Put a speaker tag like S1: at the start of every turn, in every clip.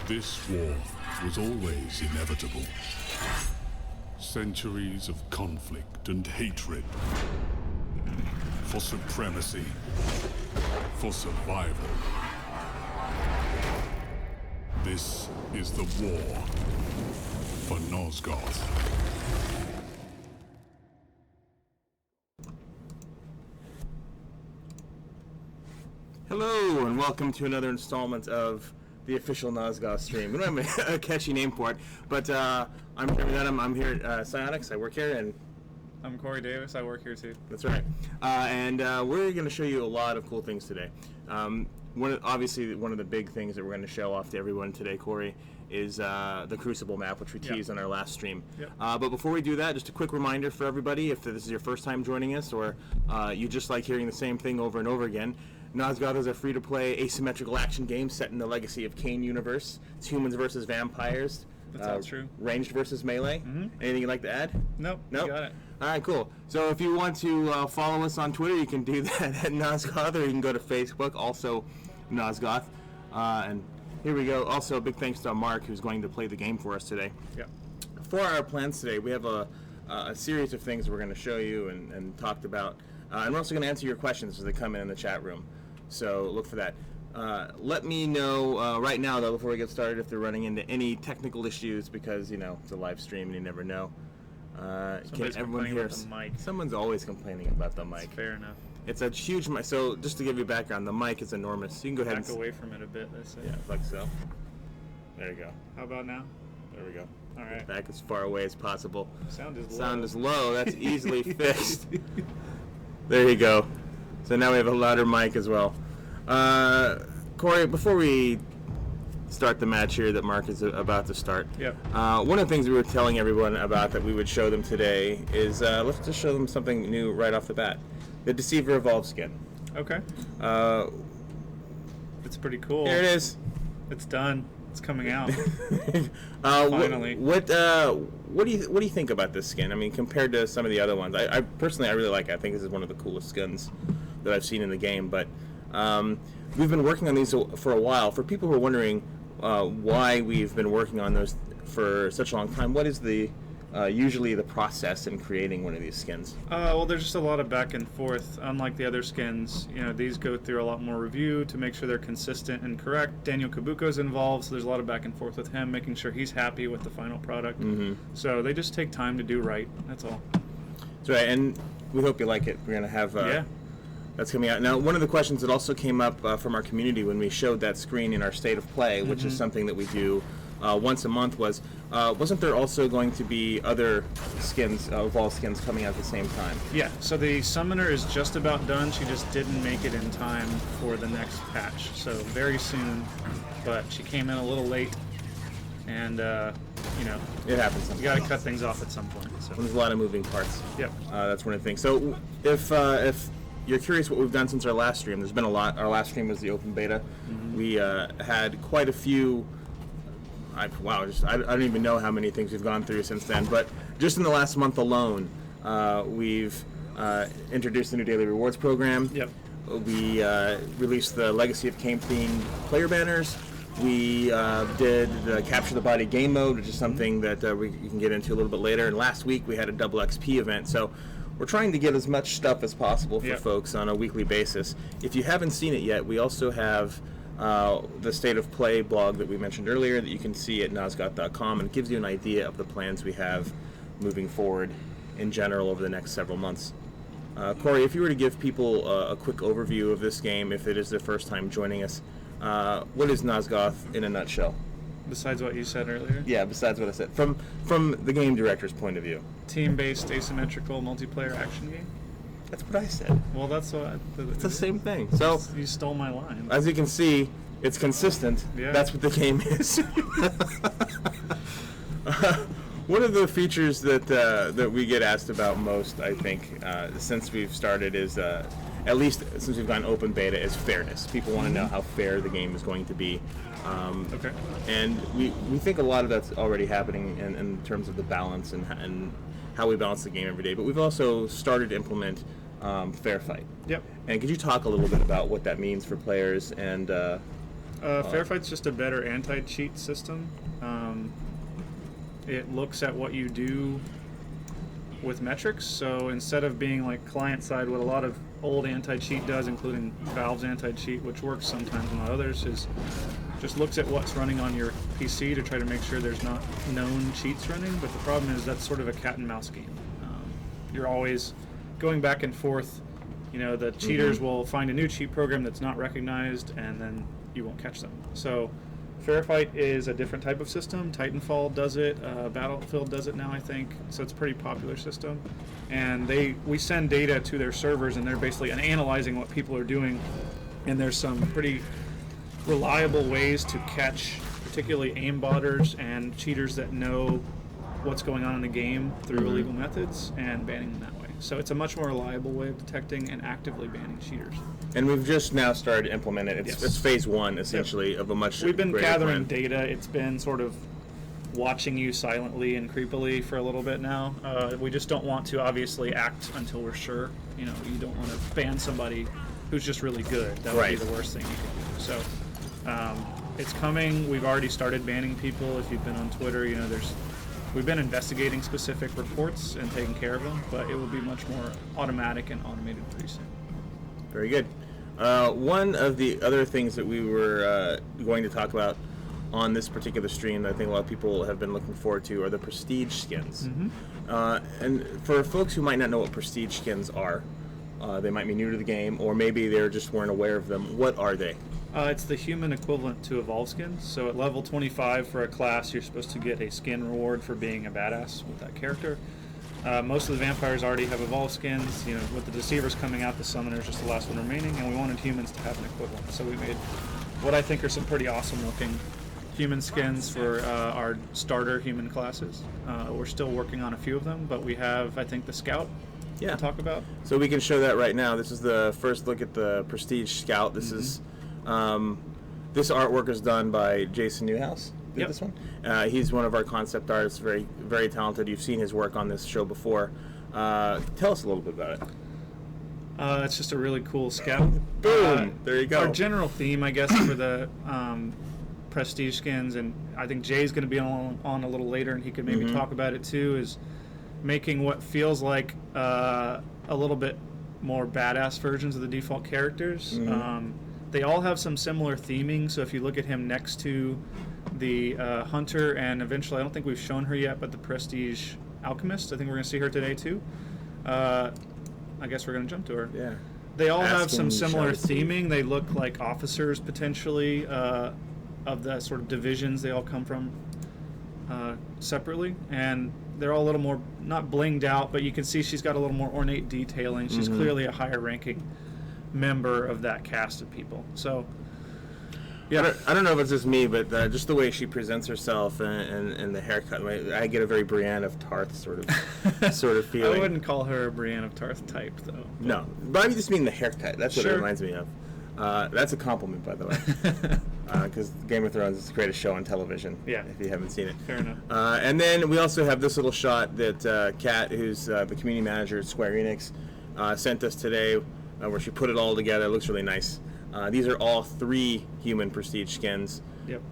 S1: This war was always inevitable. Centuries of conflict and hatred. For supremacy. For survival. This is the war for Nosgoth.
S2: Hello, and welcome to another installment of the official Nosgoth stream. We don't have a catchy name for it, but I'm Jeremy Dunham. I'm here at Psionics. I work here, and
S3: I'm Corey Davis. I work here too.
S2: That's right. And we're going to show you a lot of cool things today. Obviously, one of the big things that we're going to show off to everyone today, Corey, is the Crucible map, which we teased on our last stream. But before we do that, just a quick reminder for everybody, if this is your first time joining us, or you just like hearing the same thing over and over again, Nosgoth is a free-to-play asymmetrical action game set in the Legacy of Kain universe. It's humans versus vampires.
S3: That sounds true.
S2: Ranged versus melee. Anything you'd like to add?
S3: Nope.
S2: Nope.
S3: You got it.
S2: All right, cool. So if you want to follow us on Twitter, you can do that at Nosgoth, or you can go to Facebook, also Nosgoth. And here we go. Also, a big thanks to Mark, who's going to play the game for us today.
S3: Yeah.
S2: For our plans today, we have a series of things we're going to show you and talked about. And we're also going to answer your questions as they come in the chat room. So look for that. Let me know right now, though, before we get started, if they're running into any technical issues, because, you know, it's a live stream and you never know. Can everyone hear? Someone's always complaining about the mic.
S3: That's fair enough.
S2: It's a huge mic. So just to give you background, the mic is enormous. You can go ahead
S3: Back away from it a bit. They say.
S2: Yeah, like so. There you go.
S3: How about now?
S2: There we go.
S3: All right.
S2: Back as far away as possible.
S3: Sound is low.
S2: Sound is low. That's easily fixed. There you go. So now we have a louder mic as well. Corey, before we start the match here that Mark is about to start, one of the things we were telling everyone about that we would show them today is let's just show them something new right off the bat. The Deceiver Evolved skin.
S3: Okay. It's pretty cool.
S2: Here it is.
S3: It's done. It's coming out. Finally.
S2: What do you think about this skin? I mean, compared to some of the other ones, I personally really like it. I think this is one of the coolest skins that I've seen in the game. But we've been working on these for a while. For people who are wondering why we've been working on those for such a long time, what is usually the process in creating one of these skins?
S3: Well, there's just a lot of back and forth. Unlike the other skins, you know, these go through a lot more review to make sure they're consistent and correct. Daniel Kabuko's involved, so there's a lot of back and forth with him, making sure he's happy with the final product. So they just take time to do right. That's all.
S2: That's right, and we hope you like it. We're gonna have that's coming out. Now, one of the questions that also came up from our community when we showed that screen in our State of Play, which is something that we do once a month, was wasn't there also going to be other skins, Evolved skins, coming out at the same time?
S3: Yeah, so the Summoner is just about done. She just didn't make it in time for the next patch. So very soon, but she came in a little late, and, you know.
S2: It happens sometimes.
S3: You got to cut things off at some point. So.
S2: There's a lot of moving parts.
S3: Yep.
S2: That's one of the things. So if you're curious what we've done since our last stream, there's been a lot. Our last stream was the open beta. We had quite a few. I don't even know how many things we've gone through since then. But just in the last month alone, we've introduced the new daily rewards program.
S3: Yep.
S2: We released the Legacy of Kain themed player banners. We did the Capture the Body game mode, which is something that we can get into a little bit later. And last week we had a double XP event. So we're trying to get as much stuff as possible for folks on a weekly basis. If you haven't seen it yet, we also have the State of Play blog that we mentioned earlier that you can see at nosgoth.com, and it gives you an idea of the plans we have moving forward in general over the next several months. Corey, if you were to give people a quick overview of this game, if it is their first time joining us, what is Nosgoth in a nutshell?
S3: Besides what you said earlier?
S2: Yeah, besides what I said. From the game director's point of view.
S3: Team-based, asymmetrical, multiplayer action game?
S2: That's what I said.
S3: Well, that's what...
S2: It's the same thing. So
S3: you stole my line.
S2: As you can see, it's consistent.
S3: Yeah.
S2: That's what the game is. One of the features that we get asked about most, I think, since we've started is, at least since we've gone open beta, is fairness. People want to know how fair the game is going to be.
S3: Okay.
S2: And we think a lot of that's already happening in terms of the balance and how we balance the game every day. But we've also started to implement Fairfight.
S3: Yep.
S2: And could you talk a little bit about what that means for players and
S3: Fairfight's just a better anti-cheat system. It looks at what you do with metrics, so instead of being like client-side, what a lot of old anti-cheat does, including Valve's anti-cheat, which works sometimes and not others, is just looks at what's running on your PC to try to make sure there's not known cheats running, but the problem is that's sort of a cat and mouse game. You're always going back and forth. You know, the cheaters will find a new cheat program that's not recognized, and then you won't catch them. So Fairfight is a different type of system. Titanfall does it. Battlefield does it now, I think. So it's a pretty popular system. And we send data to their servers, and they're basically analyzing what people are doing. And there's some pretty reliable ways to catch particularly aimbotters and cheaters that know what's going on in the game through illegal methods and banning them that way. So it's a much more reliable way of detecting and actively banning cheaters.
S2: And we've just now started to implement it. It's phase one, essentially, of a much
S3: We've been
S2: greater
S3: gathering
S2: plan.
S3: data. It's been sort of watching you silently and creepily for a little bit now. We just don't want to obviously act until we're sure. You know, you don't want to ban somebody who's just really good. That would be the worst thing you can do. So it's coming. We've already started banning people. If you've been on Twitter, you know, we've been investigating specific reports and taking care of them, but it will be much more automatic and automated pretty soon.
S2: Very good. One of the other things that we were going to talk about on this particular stream that I think a lot of people have been looking forward to are the prestige skins. And for folks who might not know what prestige skins are, they might be new to the game, or maybe they just weren't aware of them. What are they?
S3: It's the human equivalent to Evolve skins. So at level 25 for a class, you're supposed to get a skin reward for being a badass with that character. Most of the vampires already have Evolve skins. You know, with the Deceivers coming out, the Summoner's just the last one remaining, and we wanted humans to have an equivalent. So we made what I think are some pretty awesome looking human skins for our starter human classes. We're still working on a few of them, but we have, I think, the Scout to talk about.
S2: So we can show that right now. This is the first look at the Prestige Scout. This is this artwork is done by Jason Newhouse. This one. He's one of our concept artists, very, very talented. You've seen his work on this show before. Tell us a little bit about it.
S3: It's just a really cool Scout.
S2: Boom! There you go.
S3: Our general theme, I guess, for the Prestige skins, and I think Jay's going to be on a little later, and he could maybe talk about it too, is making what feels like a little bit more badass versions of the default characters. They all have some similar theming, so if you look at him next to the Hunter, and eventually, I don't think we've shown her yet, but the Prestige Alchemist, I think we're going to see her today too. I guess we're going to jump to her.
S2: Yeah.
S3: They all have some similar theming. They look like officers, potentially, of the sort of divisions they all come from separately, and they're all a little more, not blinged out, but you can see she's got a little more ornate detailing. She's clearly a higher ranking member of that cast of people. So yeah,
S2: I don't know if it's just me, but just the way she presents herself and the haircut, I get a very Brienne of Tarth sort of feeling.
S3: I wouldn't call her a Brienne of Tarth type, though.
S2: No, but I just mean the haircut. That's what it reminds me of. That's a compliment, by the way, because Game of Thrones is the greatest show on television.
S3: Yeah.
S2: If you haven't seen it.
S3: Fair enough.
S2: And then we also have this little shot that Kat, who's the community manager at Square Enix, sent us today, where she put it all together. It looks really nice. These are all 3 human prestige skins.
S3: Yep.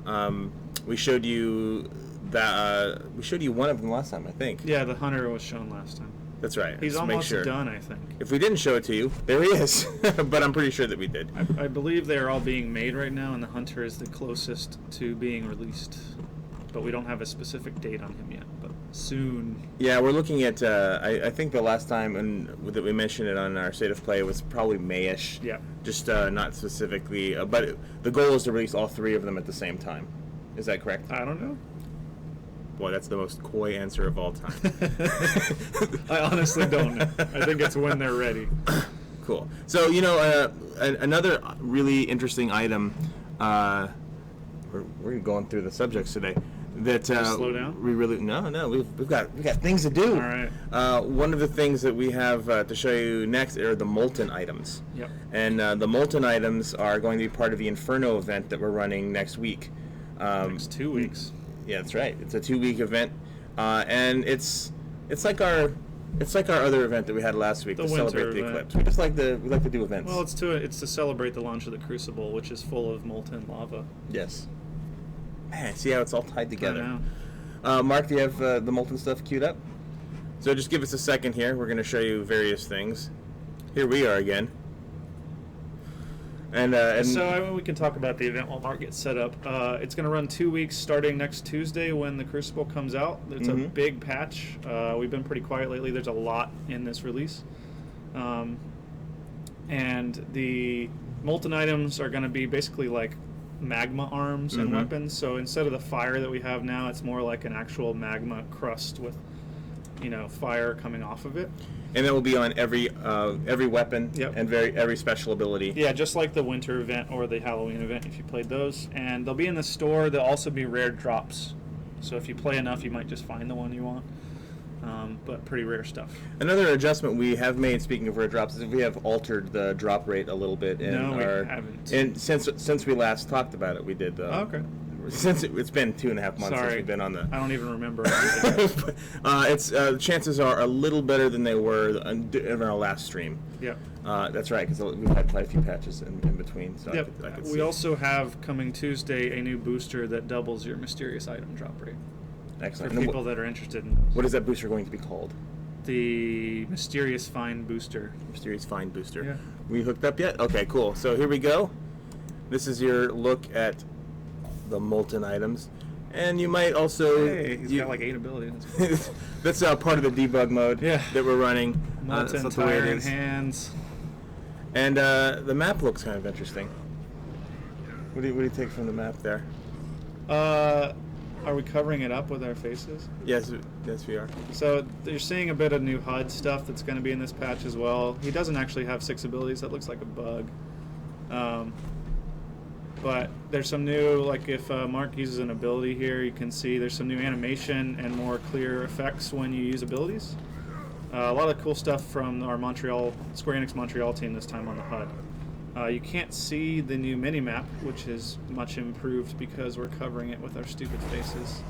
S2: We showed you that. We showed you one of them last time, I think.
S3: Yeah, the Hunter was shown last time.
S2: That's right.
S3: He's
S2: Just
S3: almost
S2: make sure.
S3: done, I think.
S2: If we didn't show it to you, there he is. But I'm pretty sure that we did.
S3: I believe they're all being made right now, and the Hunter is the closest to being released. But we don't have a specific date on him yet, but soon.
S2: Yeah, we're looking at, I think the last time that we mentioned it on our State of Play was probably May-ish.
S3: Yeah.
S2: Just not specifically, but the goal is to release all 3 of them at the same time. Is that correct?
S3: I don't know.
S2: Boy, that's the most coy answer of all time.
S3: I honestly don't know. I think it's when they're ready.
S2: Cool. So, another really interesting item, we're going through the subjects today, that
S3: slow down?
S2: we really we've got things to do.
S3: All right.
S2: One of the things that we have to show you next are the molten items.
S3: Yep.
S2: And the molten items are going to be part of the Inferno event that we're running next week.
S3: Next 2 weeks.
S2: Yeah, that's right. It's a 2-week event, and it's like our It's like our other event that we had last week
S3: The
S2: to
S3: winter
S2: celebrate the
S3: event.
S2: eclipse. We just like to do events.
S3: Well, it's to celebrate the launch of the Crucible, which is full of molten lava.
S2: yes. Man, see how it's all tied
S3: I
S2: together.
S3: know.
S2: Mark, do you have the molten stuff queued up? So just give us a second here. We're going to show you various things. Here we are again. And
S3: So we can talk about the event while Mark gets set up. It's going to run 2 weeks starting next Tuesday when the Crucible comes out. It's a big patch. We've been pretty quiet lately. There's a lot in this release. And the molten items are going to be basically like magma arms and weapons. So instead of the fire that we have now, it's more like an actual magma crust with, fire coming off of it.
S2: And that will be on every weapon
S3: Yep.
S2: and every special ability.
S3: Yeah, just like the winter event or the Halloween event if you played those. And they'll be in the store. There'll also be rare drops. So if you play enough, you might just find the one you want. But pretty rare stuff.
S2: Another adjustment we have made, speaking of rare drops, is we have altered the drop rate a little bit. In
S3: No, we
S2: our,
S3: haven't.
S2: And since we last talked about it, we did.
S3: Okay.
S2: Since it's been 2.5 months since
S3: Sorry.
S2: we've been on the.
S3: I don't even remember.
S2: Chances are a little better than they were in our last stream.
S3: Yep.
S2: That's right, because we've had quite a few patches in between. So
S3: Yep.
S2: I could
S3: We
S2: see.
S3: also have coming Tuesday a new booster that doubles your mysterious item drop rate for
S2: Excellent. And
S3: people that are interested in those.
S2: what is that booster going to be called?
S3: The mysterious find booster.
S2: Mysterious Find Booster.
S3: Yeah.
S2: We hooked up yet? Okay, cool. So here we go. This is your look at the molten items. And you might also...
S3: Hey, he's got like 8 abilities.
S2: That's part of the debug mode
S3: Yeah.
S2: that we're running.
S3: Molten
S2: That's not the way it
S3: tire in
S2: is.
S3: hands.
S2: And the map looks kind of interesting. What do you take from the map there?
S3: Are we covering it up with our faces?
S2: Yes, we are.
S3: So you're seeing a bit of new HUD stuff that's going to be in this patch as well. He doesn't actually have 6 abilities. That looks like a bug. But there's some new, like if Mark uses an ability here, you can see there's some new animation and more clear effects when you use abilities. A lot of cool stuff from our Square Enix Montreal team this time on the HUD. You can't see the new minimap, which is much improved because we're covering it with our stupid faces.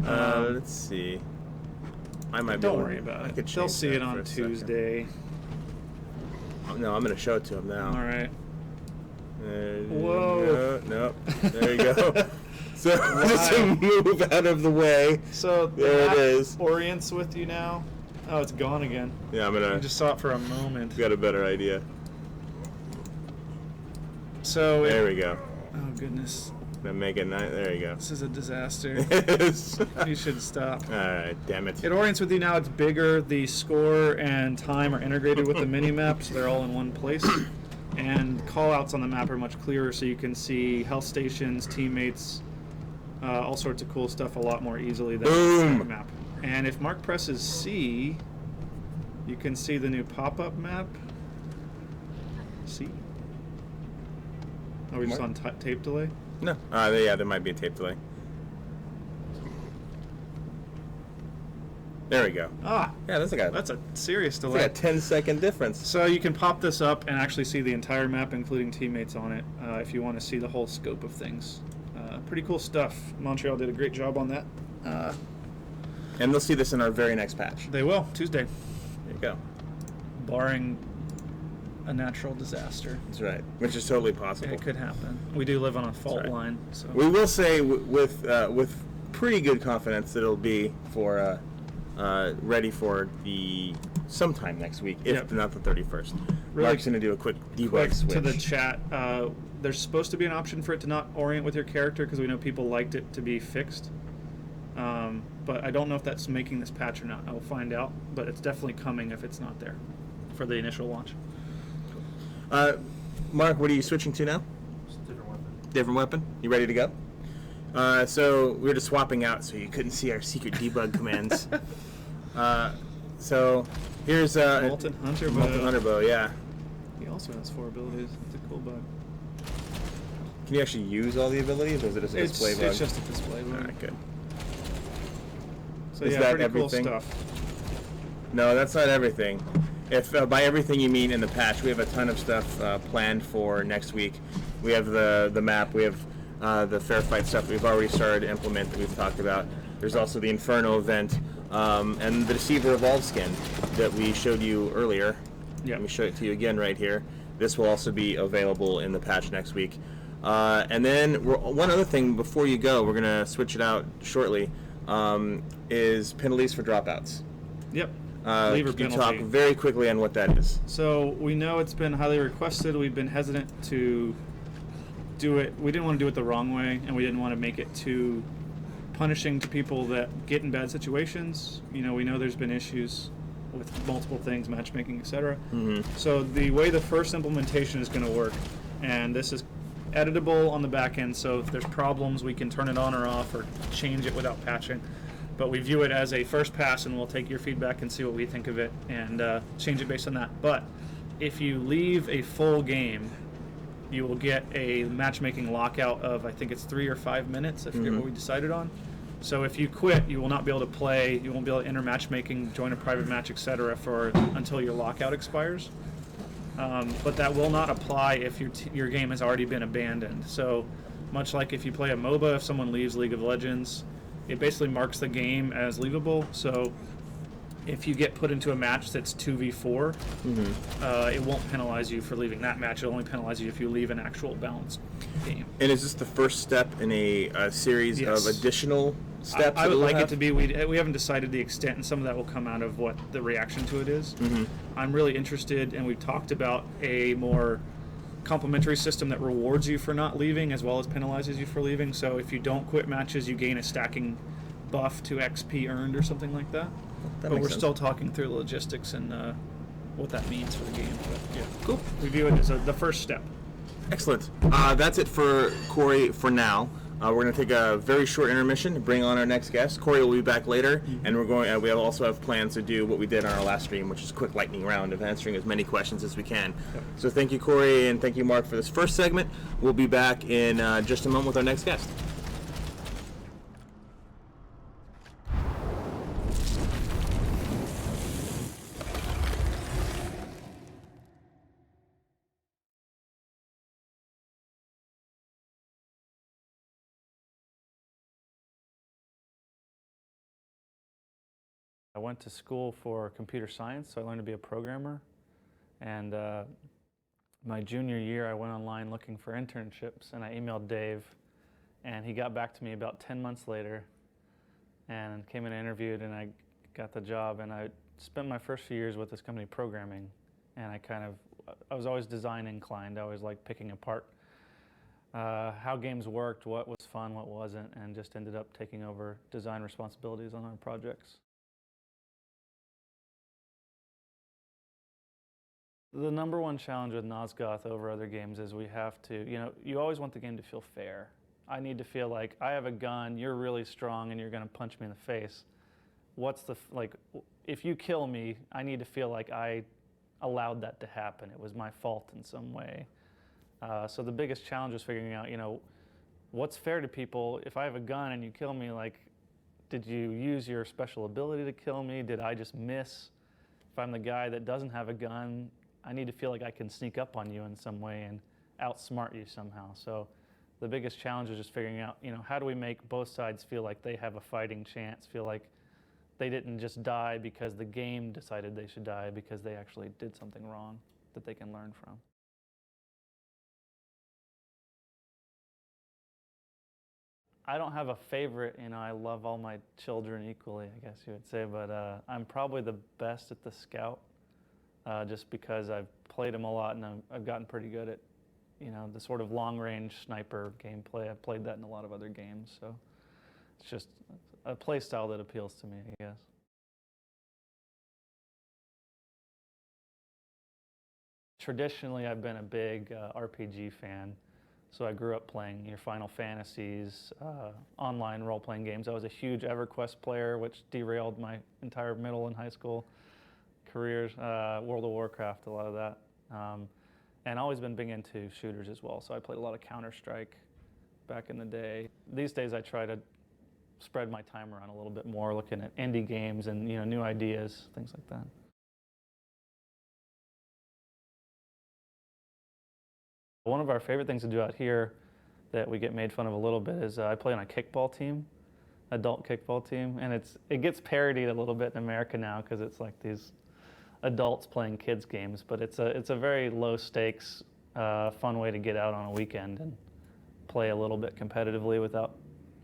S2: Let's see. I might be
S3: Don't
S2: able-
S3: worry about
S2: I
S3: it.
S2: could
S3: They'll
S2: change
S3: see
S2: that
S3: it
S2: for
S3: on
S2: a second.
S3: Tuesday.
S2: No, I'm going to show it to him now.
S3: All right.
S2: Whoa. No, there you go. So just to move out of the way.
S3: So the
S2: There it
S3: map
S2: is.
S3: orients with you now. Oh, it's gone again.
S2: Yeah, I'm
S3: I
S2: going
S3: just saw it for a moment.
S2: to got a better idea.
S3: So
S2: There we go.
S3: oh goodness,
S2: Then make it nice. There you go.
S3: this is a disaster.
S2: Yes.
S3: You should stop.
S2: All right, damn it.
S3: It orients with you now. It's bigger. The score and time are integrated with the mini map, so they're all in one place. And callouts on the map are much clearer, so you can see health stations, teammates, all sorts of cool stuff a lot more easily than
S2: Boom.
S3: the map. And if Mark presses C, you can see the new pop-up map. C. Are we just on tape delay?
S2: No. Yeah, there might be a tape delay. There we go.
S3: Ah,
S2: Yeah, that's
S3: that's a serious
S2: like
S3: delay.
S2: a 10-second difference.
S3: So you can pop this up and actually see the entire map, including teammates on it, if you want to see the whole scope of things. Pretty cool stuff. Montreal did a great job on that.
S2: And they'll see this in our very next patch.
S3: They will, Tuesday,
S2: There you go.
S3: barring a natural disaster.
S2: That's right. Which is totally possible.
S3: It could happen. We do live on a fault
S2: right.
S3: line, so
S2: We will say with pretty good confidence that it'll be for ready for the sometime next week, if
S3: Yep.
S2: not the 31st.
S3: Really
S2: Mark's going to do a quick debug
S3: quick
S2: switch.
S3: to the chat. There's supposed to be an option for it to not orient with your character because we know people liked it to be fixed. But I don't know if that's making this patch or not. I will find out, but it's definitely coming if it's not there for the initial launch.
S2: Mark, what are you switching to now?
S4: Just a different weapon.
S2: Different weapon? You ready to go? So we were just swapping out so you couldn't see our secret debug commands. So here's
S3: Molten Hunter Bow.
S2: Molten Hunter Bow, yeah.
S3: He also has 4 abilities. It's a cool bug.
S2: Can you actually use all the abilities, or is it just a display bug?
S3: It's just a display bug.
S2: Alright, good.
S3: So
S2: Is
S3: yeah,
S2: that
S3: pretty
S2: everything?
S3: cool stuff.
S2: No, that's not everything. If by everything you mean in the patch, we have a ton of stuff planned for next week. We have the map, we have the Fairfight stuff we've already started to implement that we've talked about. There's also the Inferno event. And the Deceiver Evolved skin that we showed you earlier.
S3: Yeah.
S2: Let me show it to you again right here. This will also be available in the patch next week. And then one other thing before you go, we're going to switch it out shortly, is penalties for dropouts.
S3: Yep.
S2: Could you talk very quickly on what that is?
S3: So we know it's been highly requested. We've been hesitant to do it. We didn't want to do it the wrong way, and we didn't want to make it too punishing to people that get in bad situations. You know, we know there's been issues with multiple things, matchmaking, etc. So the way the first implementation is going to work, and this is editable on the back end, so if there's problems, we can turn it on or off or change it without patching. But we view it as a first pass, and we'll take your feedback and see what we think of it and change it based on that. But if you leave a full game, you will get a matchmaking lockout of, I think it's 3 or 5 minutes. I forget what we decided on. So if you quit, you will not be able to play. You won't be able to enter matchmaking, join a private match, etc. until your lockout expires. But that will not apply if your game has already been abandoned. So much like if you play a MOBA, if someone leaves League of Legends, it basically marks the game as leavable. So if you get put into a match that's 2v4, it won't penalize you for leaving that match. It'll only penalize you if you leave an actual balanced game.
S2: And is this the first step in a series of additional steps?
S3: I would like it to be. We haven't decided the extent, and some of that will come out of what the reaction to it is. I'm really interested, and we've talked about a more complementary system that rewards you for not leaving as well as penalizes you for leaving. So if you don't quit matches, you gain a stacking buff to XP earned or something like that. But we're still talking through the logistics and what that means for the game. But yeah, cool. We view it as the first step.
S2: Excellent. That's it for Corey for now. We're going to take a very short intermission to bring on our next guest. Corey will be back later, and we're going. We also have plans to do what we did on our last stream, which is a quick lightning round of answering as many questions as we can.
S3: Yep.
S2: So thank you, Corey, and thank you, Mark, for this first segment. We'll be back in just a moment with our next guest.
S4: I went to school for computer science, so I learned to be a programmer. And my junior year, I went online looking for internships, and I emailed Dave, and he got back to me about 10 months later, and came in and interviewed, and I got the job. And I spent my first few years with this company programming, and I was always design inclined. I always liked picking apart how games worked, what was fun, what wasn't, and just ended up taking over design responsibilities on our projects. The number one challenge with Nosgoth over other games is we have to, you always want the game to feel fair. I need to feel like I have a gun, you're really strong, and you're going to punch me in the face. If you kill me, I need to feel like I allowed that to happen. It was my fault in some way. So the biggest challenge is figuring out, what's fair to people. If I have a gun and you kill me, did you use your special ability to kill me? Did I just miss? If I'm the guy that doesn't have a gun, I need to feel like I can sneak up on you in some way and outsmart you somehow. So the biggest challenge is just figuring out, how do we make both sides feel like they have a fighting chance, feel like they didn't just die because the game decided they should die, because they actually did something wrong that they can learn from. I don't have a favorite, I love all my children equally, I guess you would say, but I'm probably the best at the scout. Just because I've played them a lot and I've gotten pretty good at, the sort of long-range sniper gameplay. I've played that in a lot of other games, so it's just a play style that appeals to me, I guess. Traditionally, I've been a big RPG fan, so I grew up playing your Final Fantasies, online role-playing games. I was a huge EverQuest player, which derailed my entire middle and high school careers, World of Warcraft, a lot of that, and always been big into shooters as well. So I played a lot of Counter-Strike back in the day. These days I try to spread my time around a little bit more, looking at indie games and new ideas, things like that. One of our favorite things to do out here that we get made fun of a little bit is I play on a kickball team. adult kickball team, and it gets parodied a little bit in America now because it's like these adults playing kids games, but it's a very low stakes, fun way to get out on a weekend and play a little bit competitively without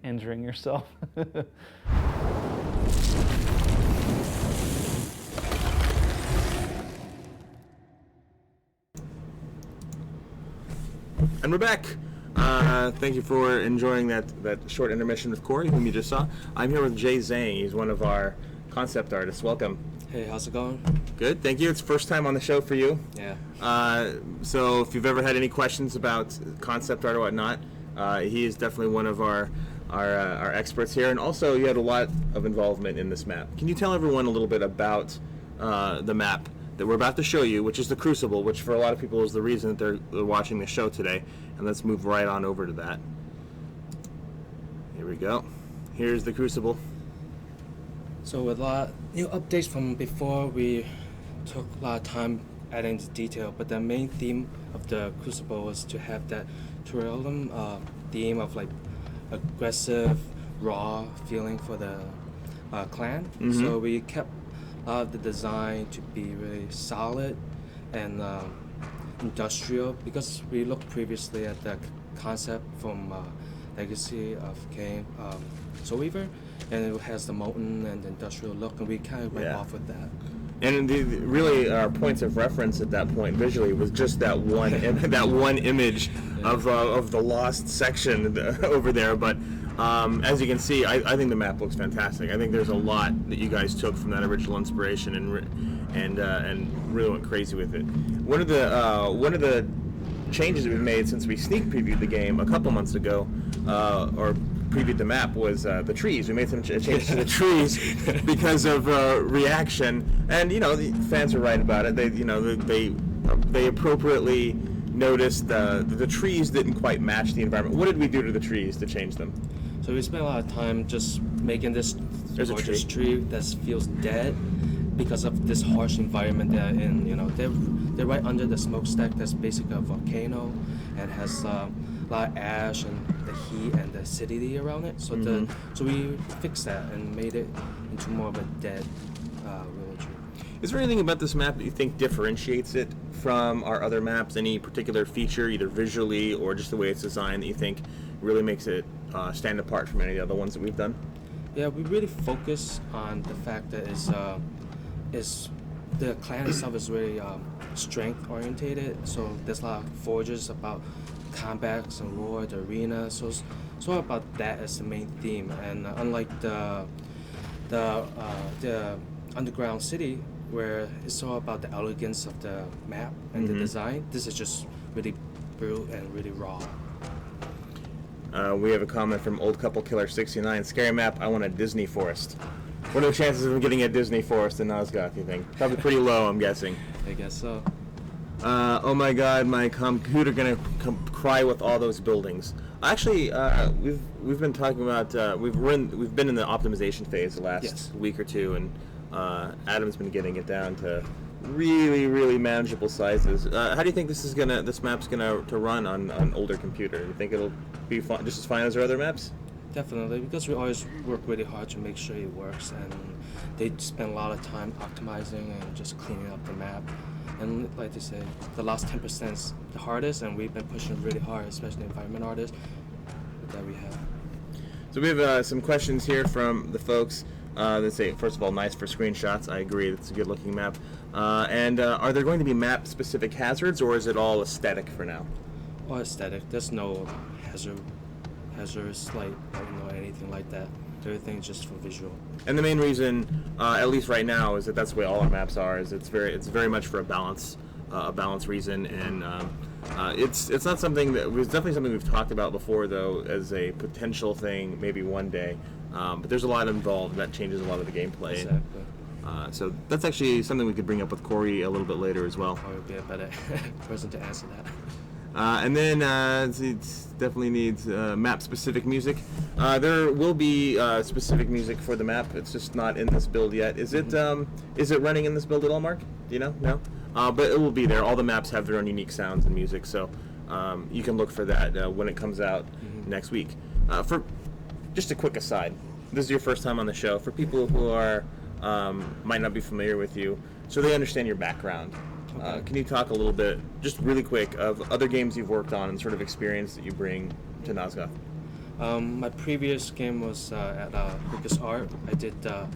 S4: injuring yourself.
S2: And we're back. Thank you for enjoying that short intermission with Corey, whom you just saw. I'm here with Jay Zhang. He's one of our concept artists. Welcome.
S5: Hey, how's it going?
S2: Good, thank you. It's first time on the show for you.
S5: Yeah.
S2: So if you've ever had any questions about concept art or whatnot, he is definitely one of our experts here. And also, you had a lot of involvement in this map. Can you tell everyone a little bit about the map that we're about to show you, which is the Crucible, which for a lot of people is the reason that they're watching the show today. And let's move right on over to that. Here we go. Here's the Crucible.
S5: So with a lot new updates from before, we took a lot of time adding the detail, but the main theme of the Crucible was to have that tourism theme of like aggressive, raw feeling for the clan.
S2: Mm-hmm.
S5: So we kept the design to be really solid and industrial, because we looked previously at the concept from Legacy of Kain Soul Weaver, and it has the molten and the industrial look, and we kind of went off with that.
S2: And really, our points of reference at that point visually was just that one that one image of the lost section over there. But as you can see, I think the map looks fantastic. I think there's a lot that you guys took from that original inspiration and really went crazy with it. One of the changes we've made since we sneak previewed the game a couple months ago, or previewed the map, was the trees. We made some changes to the trees because of reaction, and the fans are right about it. They appropriately noticed the trees didn't quite match the environment. What did we do to the trees to change them?
S5: So we spent a lot of time just making this gorgeous tree that feels dead because of this harsh environment they're in. They're right under the smokestack that's basically a volcano and has a lot of ash and the heat and the acidity around it. So so we fixed that and made it into more of a dead willow tree.
S2: Is there anything about this map that you think differentiates it from our other maps? Any particular feature, either visually or just the way it's designed, that you think really makes it stand apart from any of the other ones that we've done?
S5: Yeah, we really focus on the fact that is the clan itself is really strength orientated. So there's a lot of forges about combats and war, the arena. So it's all about that as the main theme. And unlike the underground city, where it's all about the elegance of the map and the design, this is just really brutal and really raw.
S2: We have a comment from Old Couple Killer 69. Scary map, I want a Disney forest. What are the chances of getting a Disney forest in Nosgoth, you think? Probably pretty low, I'm guessing.
S5: I guess so.
S2: Oh my god, my computer gonna cry with all those buildings. Actually, we've been talking about, we've been in the optimization phase the last week or two, and Adam's been getting it down to really, really manageable sizes. How do you think this map's gonna run on an older computer? Do you think it'll be just as fine as our other maps?
S5: Definitely, because we always work really hard to make sure it works, and they spend a lot of time optimizing and just cleaning up the map. And like they say, the last 10% is the hardest, and we've been pushing really hard, especially environment artists that we have.
S2: So we have some questions here from the folks that say, first of all, nice for screenshots. I agree, it's a good looking map. And are there going to be map-specific hazards, or is it all aesthetic for now?
S5: All aesthetic. There's no hazardous, anything like that. Everything's just for visual.
S2: And the main reason, at least right now, is that's the way all our maps are. Is it's very much for a balance reason, and it's not something that it's definitely something we've talked about before, though, as a potential thing, maybe one day. But there's a lot involved that changes a lot of the gameplay.
S5: Exactly.
S2: So that's actually something we could bring up with Corey a little bit later as well.
S5: I would be a better person to answer that.
S2: And then it definitely needs map-specific music. There will be specific music for the map. It's just not in this build yet. Is it running in this build at all, Mark? Do you know? No? But it will be there. All the maps have their own unique sounds and music, so you can look for that when it comes out next week. For just a quick aside, this is your first time on the show. For people who are might not be familiar with you, so they understand your background.
S5: Okay.
S2: Can you talk a little bit, just really quick, of other games you've worked on and sort of experience that you bring to Nosgoth?
S5: My previous game was at LucasArts. I did the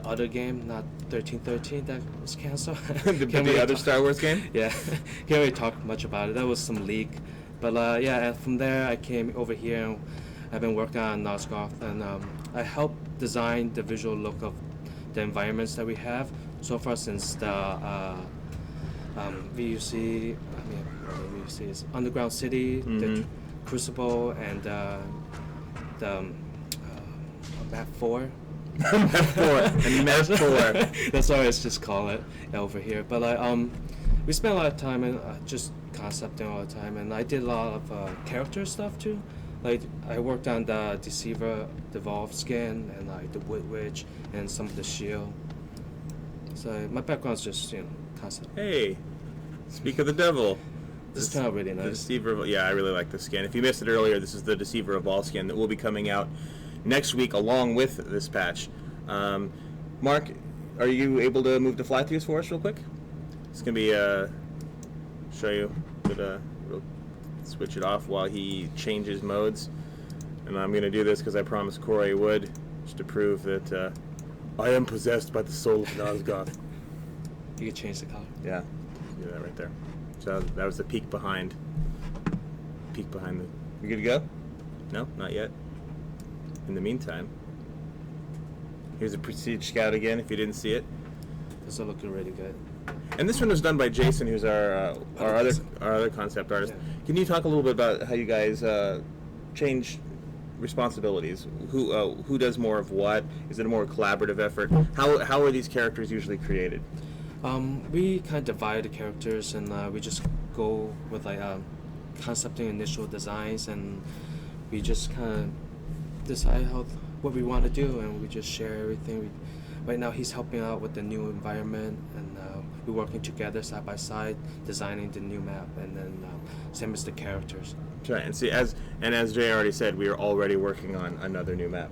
S5: other game, not 1313, that was canceled.
S2: the other Star Wars game?
S5: Yeah, can't really talk much about it. That was some leak. But yeah, and from there I came over here and I've been working on Nosgoth, and I helped design the visual look of the environments that we have. So far since the VUC, VUC is Underground City, the Crucible, and the Map 4.
S2: Map 4. And Map 4.
S5: That's what I just call it over here. But we spent a lot of time in just concepting all the time, and I did a lot of character stuff too. Like I worked on the Deceiver, the Evolved skin, and like the Wood Witch, and some of the shield. So my background's just concept.
S2: Hey, speak of the devil.
S5: This turned out really
S2: The
S5: nice.
S2: Deceiver, yeah, I really like the skin. If you missed it earlier, this is the Deceiver Evolved skin that will be coming out next week along with this patch. Mark, are you able to move to fly-throughs for us real quick? It's going to be, show you, we'll switch it off while he changes modes. And I'm going to do this because I promised Corey would, just to prove that I am possessed by the soul of Nosgoth.
S5: You can change the color.
S2: Yeah, do that right there. So that was the peek behind. Peek behind the. You good to go? No, not yet. In the meantime, here's a Prestige Scout again. If you didn't see it,
S5: This is looking really good.
S2: and this one was done by Jason, who's our other concept artist.
S5: Yeah.
S2: Can you talk a little bit about how you guys change responsibilities? Who does more of what? Is it a more collaborative effort? How are these characters usually created?
S5: We kind of divide the characters, and we just go with like concepting initial designs, and we just kind of decide what we want to do, and we just share everything. Right now he's helping out with the new environment, and we're working together side by side, designing the new map, and then same as the characters.
S2: Right, and see, as Jay already said, we are already working on another new map.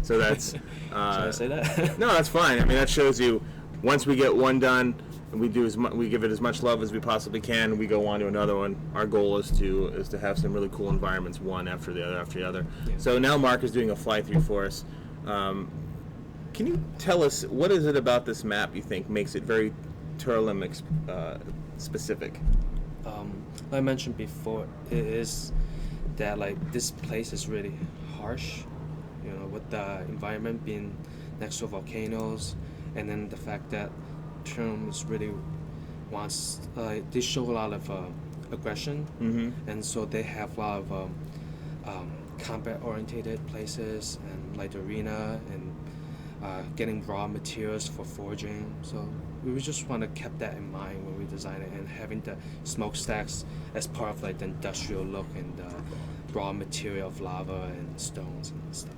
S2: So that's.
S5: Should I say that?
S2: No, that's fine. I mean, that shows you. Once we get one done, and we give it as much love as we possibly can. We go on to another one. Our goal is to have some really cool environments, one after the other.
S5: Yeah.
S2: So now Mark is doing a fly-through for us. Can you tell us what is it about this map you think makes it very Turlim specific?
S5: Like I mentioned before, it is that like this place is really harsh, with the environment being next to volcanoes, and then the fact that Turlim is really wants they show a lot of aggression, and so they have a lot of combat-oriented places, and like the arena, and getting raw materials for forging. So we just want to keep that in mind when we design it, and having the smokestacks as part of like the industrial look, and the raw material of lava and stones and stuff.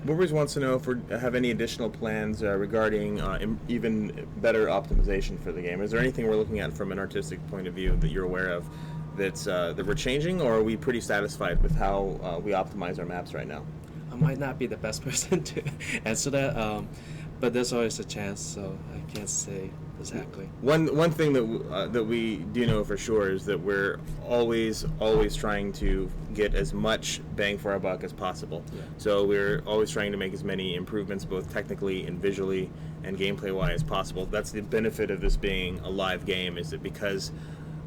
S2: Borbers wants to know if we have any additional plans regarding even better optimization for the game. Is there anything we're looking at from an artistic point of view that you're aware of that we're changing, or are we pretty satisfied with how we optimize our maps right now?
S5: I might not be the best person to answer that, but there's always a chance, so I can't say exactly.
S2: One thing that we do know for sure is that we're always trying to get as much bang for our buck as possible.
S5: Yeah.
S2: So we're always trying to make as many improvements, both technically and visually and gameplay-wise, as possible. That's the benefit of this being a live game, is that because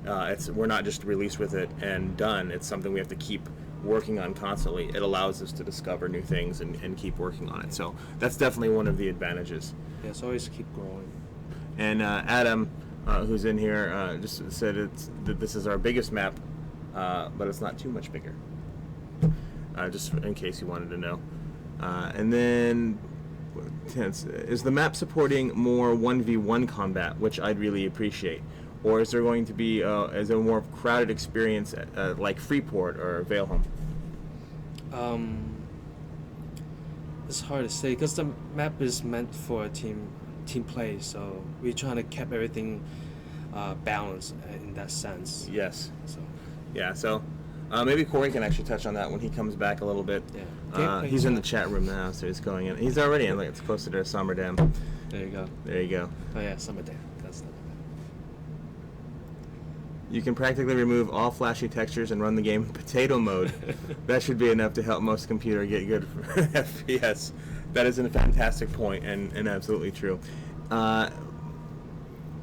S2: we're not just released with it and done. It's something we have to keep working on constantly. It allows us to discover new things and keep working on it. So that's definitely one of the advantages.
S5: Yeah, it's always keep growing.
S2: And Adam, who's in here, just said that this is our biggest map, but it's not too much bigger. Just in case you wanted to know. And then, is the map supporting more 1v1 combat, which I'd really appreciate? Or is there going to be is a more crowded experience like Freeport or Valeholm?
S5: It's hard to say because the map is meant for a team play, so we're trying to keep everything balanced in that sense.
S2: Yes.
S5: So
S2: Yeah. So Maybe Corey can actually touch on that when he comes back a little bit.
S5: Yeah.
S2: He's in the chat room now, so he's going in. He's already in. Like, it's closer to Summer Dam.
S5: There you go.
S2: There you go.
S5: Oh yeah, Summer Dam. That's not bad.
S2: You can practically remove all flashy textures and run the game in potato mode. That should be enough to help most computer get good FPS. That is a fantastic point and absolutely true.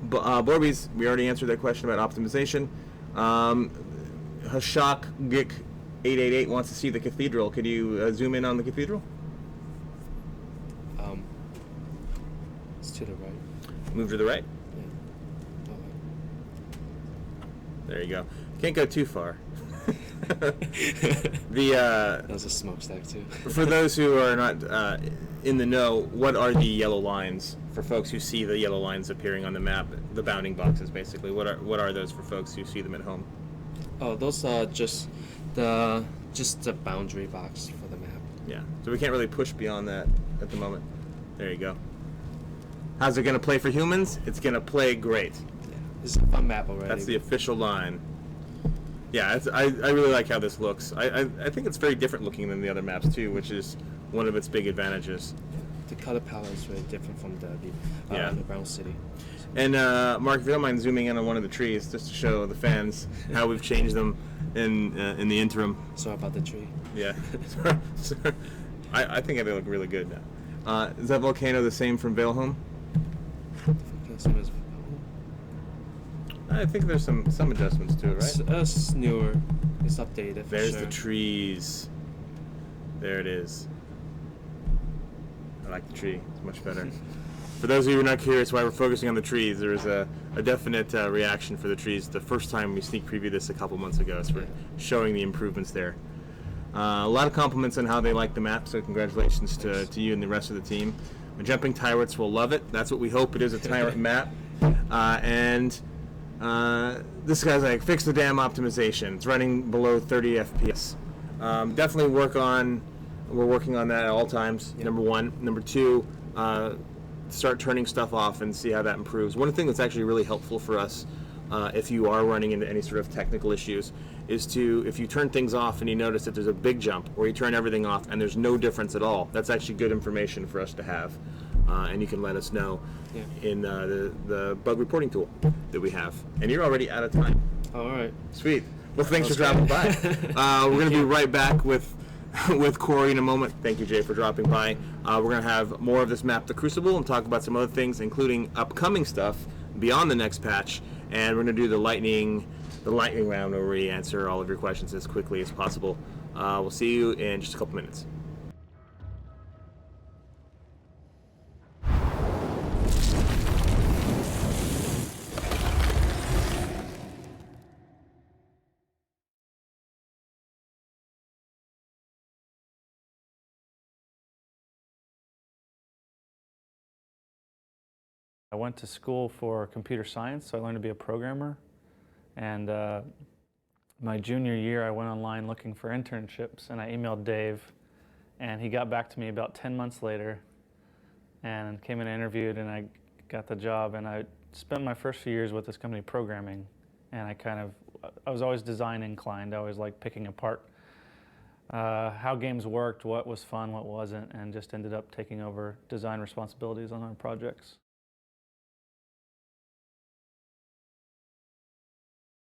S2: Borbies, we already answered that question about optimization. Hashak Gik 888 wants to see the cathedral. Could you zoom in on the cathedral?
S5: It's to the right.
S2: Move to the right.
S5: Yeah.
S2: There you go. Can't go too far.
S5: That was a smokestack too.
S2: For those who are not in the know, what are the yellow lines? For folks who see the yellow lines appearing on the map, the bounding boxes, basically. What are those for folks who see them at home?
S5: Oh, those are just the boundary box for the map.
S2: Yeah. So we can't really push beyond that at the moment. There you go. How's it going to play for humans? It's going to play great.
S5: Yeah, it's a fun map already.
S2: That's the official line. Yeah, I really like how this looks. I think it's very different looking than the other maps too, which is one of its big advantages.
S5: The color palette is very different from the Underground City.
S2: And Mark, if you don't mind zooming in on one of the trees, just to show the fans how we've changed them in the interim.
S5: Sorry about the tree.
S2: Yeah. I think they look really good now. Is that volcano the same from Valeholm? I think there's some adjustments to it, right?
S5: It's newer. It's updated.
S2: There's
S5: sure.
S2: the trees. There it is. I like the tree. It's much better. For those of you who are not curious why we're focusing on the trees, there was a definite reaction for the trees the first time we sneak previewed this a couple months ago. So we're showing the improvements there. A lot of compliments on how they like the map, so congratulations to you and the rest of the team. The Jumping Tyrants will love it. That's what we hope it is, a tyrant map. This guy's like, fix the damn optimization. It's running below 30 FPS. Definitely we're working on that at all times, number one. Number two, start turning stuff off and see how that improves. One thing that's actually really helpful for us, if you are running into any sort of technical issues, is if you turn things off and you notice that there's a big jump, or you turn everything off and there's no difference at all, that's actually good information for us to have. And you can let us know in the bug reporting tool that we have. And you're already out of time.
S5: All right.
S2: Sweet. Well, thanks for dropping by. We're going to be right back with Corey in a moment. Thank you, Jay, for dropping by. We're going to have more of this map, the Crucible, and talk about some other things, including upcoming stuff beyond the next patch. And we're going to do the lightning round where we answer all of your questions as quickly as possible. We'll see you in just a couple minutes.
S4: I went to school for computer science, so I learned to be a programmer. And my junior year, I went online looking for internships, and I emailed Dave, and he got back to me about 10 months later, and came and interviewed, and I got the job. And I spent my first few years with this company programming, and I was always design inclined. I always liked picking apart how games worked, what was fun, what wasn't, and just ended up taking over design responsibilities on our projects.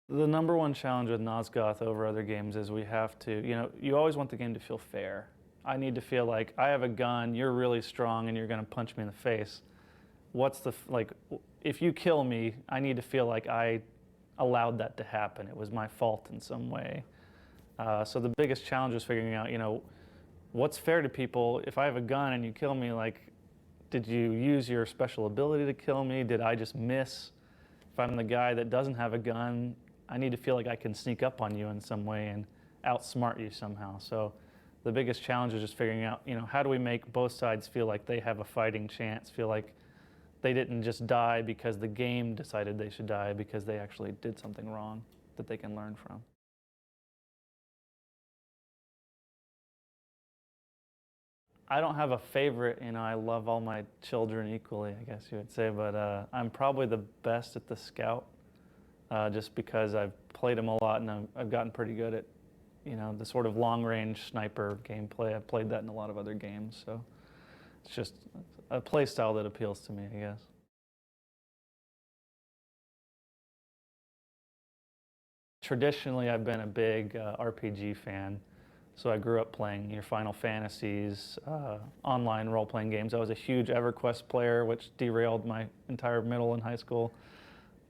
S4: The number one challenge with Nosgoth over other games is we have to, you always want the game to feel fair. I need to feel like I have a gun, you're really strong, and you're going to punch me in the face. If you kill me, I need to feel like I allowed that to happen. It was my fault in some way. So the biggest challenge is figuring out, what's fair to people. If I have a gun and you kill me, did you use your special ability to kill me? Did I just miss? If I'm the guy that doesn't have a gun, I need to feel like I can sneak up on you in some way and outsmart you somehow. So the biggest challenge is just figuring out, how do we make both sides feel like they have a fighting chance, feel like they didn't just die because the game decided they should die, because they actually did something wrong that they can learn from. I don't have a favorite, I love all my children equally, I guess you would say, but I'm probably the best at the scout, just because I've played them a lot and I've gotten pretty good at, the sort of long-range sniper gameplay. I've played that in a lot of other games, so it's just a play style that appeals to me, I guess. Traditionally, I've been a big RPG fan. So I grew up playing your Final Fantasies, online role-playing games. I was a huge EverQuest player, which derailed my entire middle and high school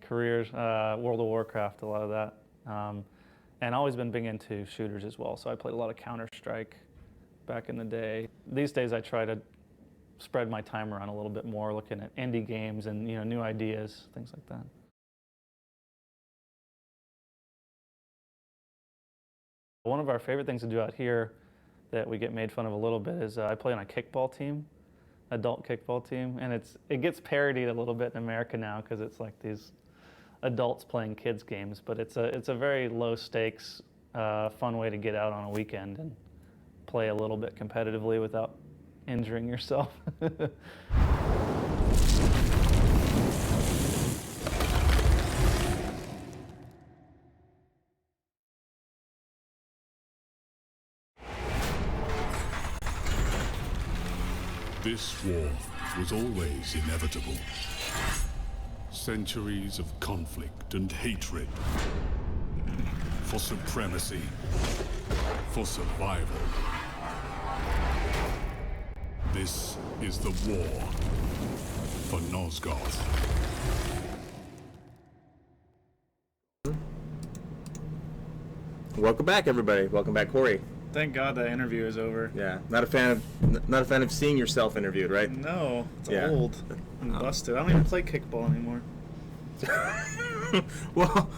S4: careers. World of Warcraft, a lot of that. And always been big into shooters as well. So I played a lot of Counter-Strike back in the day. These days I try to spread my time around a little bit more, looking at indie games and new ideas, things like that. One of our favorite things to do out here that we get made fun of a little bit is I play on a kickball team, adult kickball team, and it gets parodied a little bit in America now because it's like these adults playing kids games, but it's a very low stakes, fun way to get out on a weekend and play a little bit competitively without injuring yourself.
S1: This war was always inevitable. Centuries of conflict and hatred. For supremacy. For survival. This is the war for Nosgoth.
S2: Welcome back, everybody. Welcome back, Corey.
S3: Thank God that interview is over.
S2: Yeah, not a fan of seeing yourself interviewed, right?
S3: No, it's
S2: Yeah.
S3: old and busted. I don't even play kickball anymore.
S2: Well,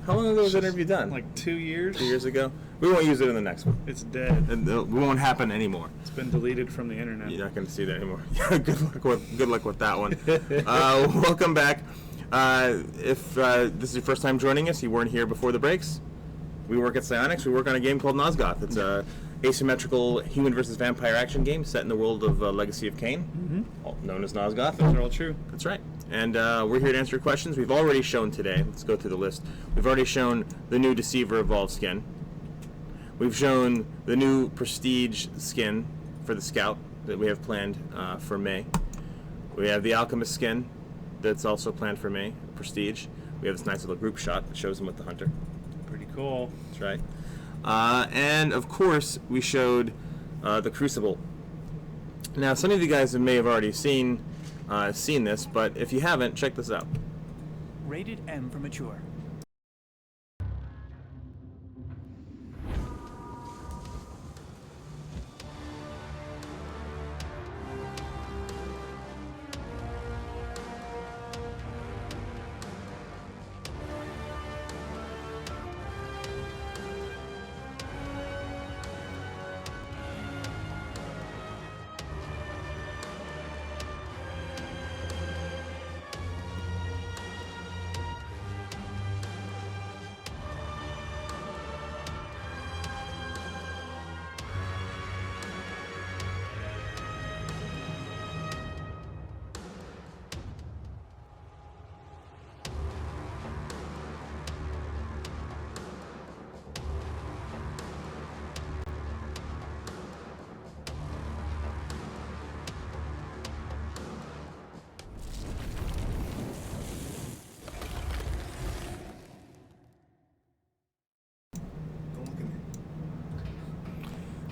S2: how long ago was that interview done?
S3: Like 2 years.
S2: 2 years ago. We won't use it in the next one.
S3: It's dead.
S2: It won't happen anymore.
S3: It's been deleted from the internet.
S2: You're not going to see that anymore. Good luck with that one. Welcome back. If this is your first time joining us, you weren't here before the breaks. We work at Psionics. We work on a game called Nosgoth. It's a asymmetrical human versus vampire action game set in the world of Legacy of Kain, known as Nosgoth.
S3: Those are all true.
S2: That's right. And we're here to answer your questions. We've already shown today. Let's go through the list. We've already shown the new Deceiver Evolved skin. We've shown the new Prestige skin for the Scout that we have planned for May. We have the Alchemist skin that's also planned for May, Prestige. We have this nice little group shot that shows him with the Hunter.
S3: Pretty cool.
S2: That's right. And of course, we showed the Crucible. Now, some of you guys may have already seen this, but if you haven't, check this out.
S6: Rated M for mature.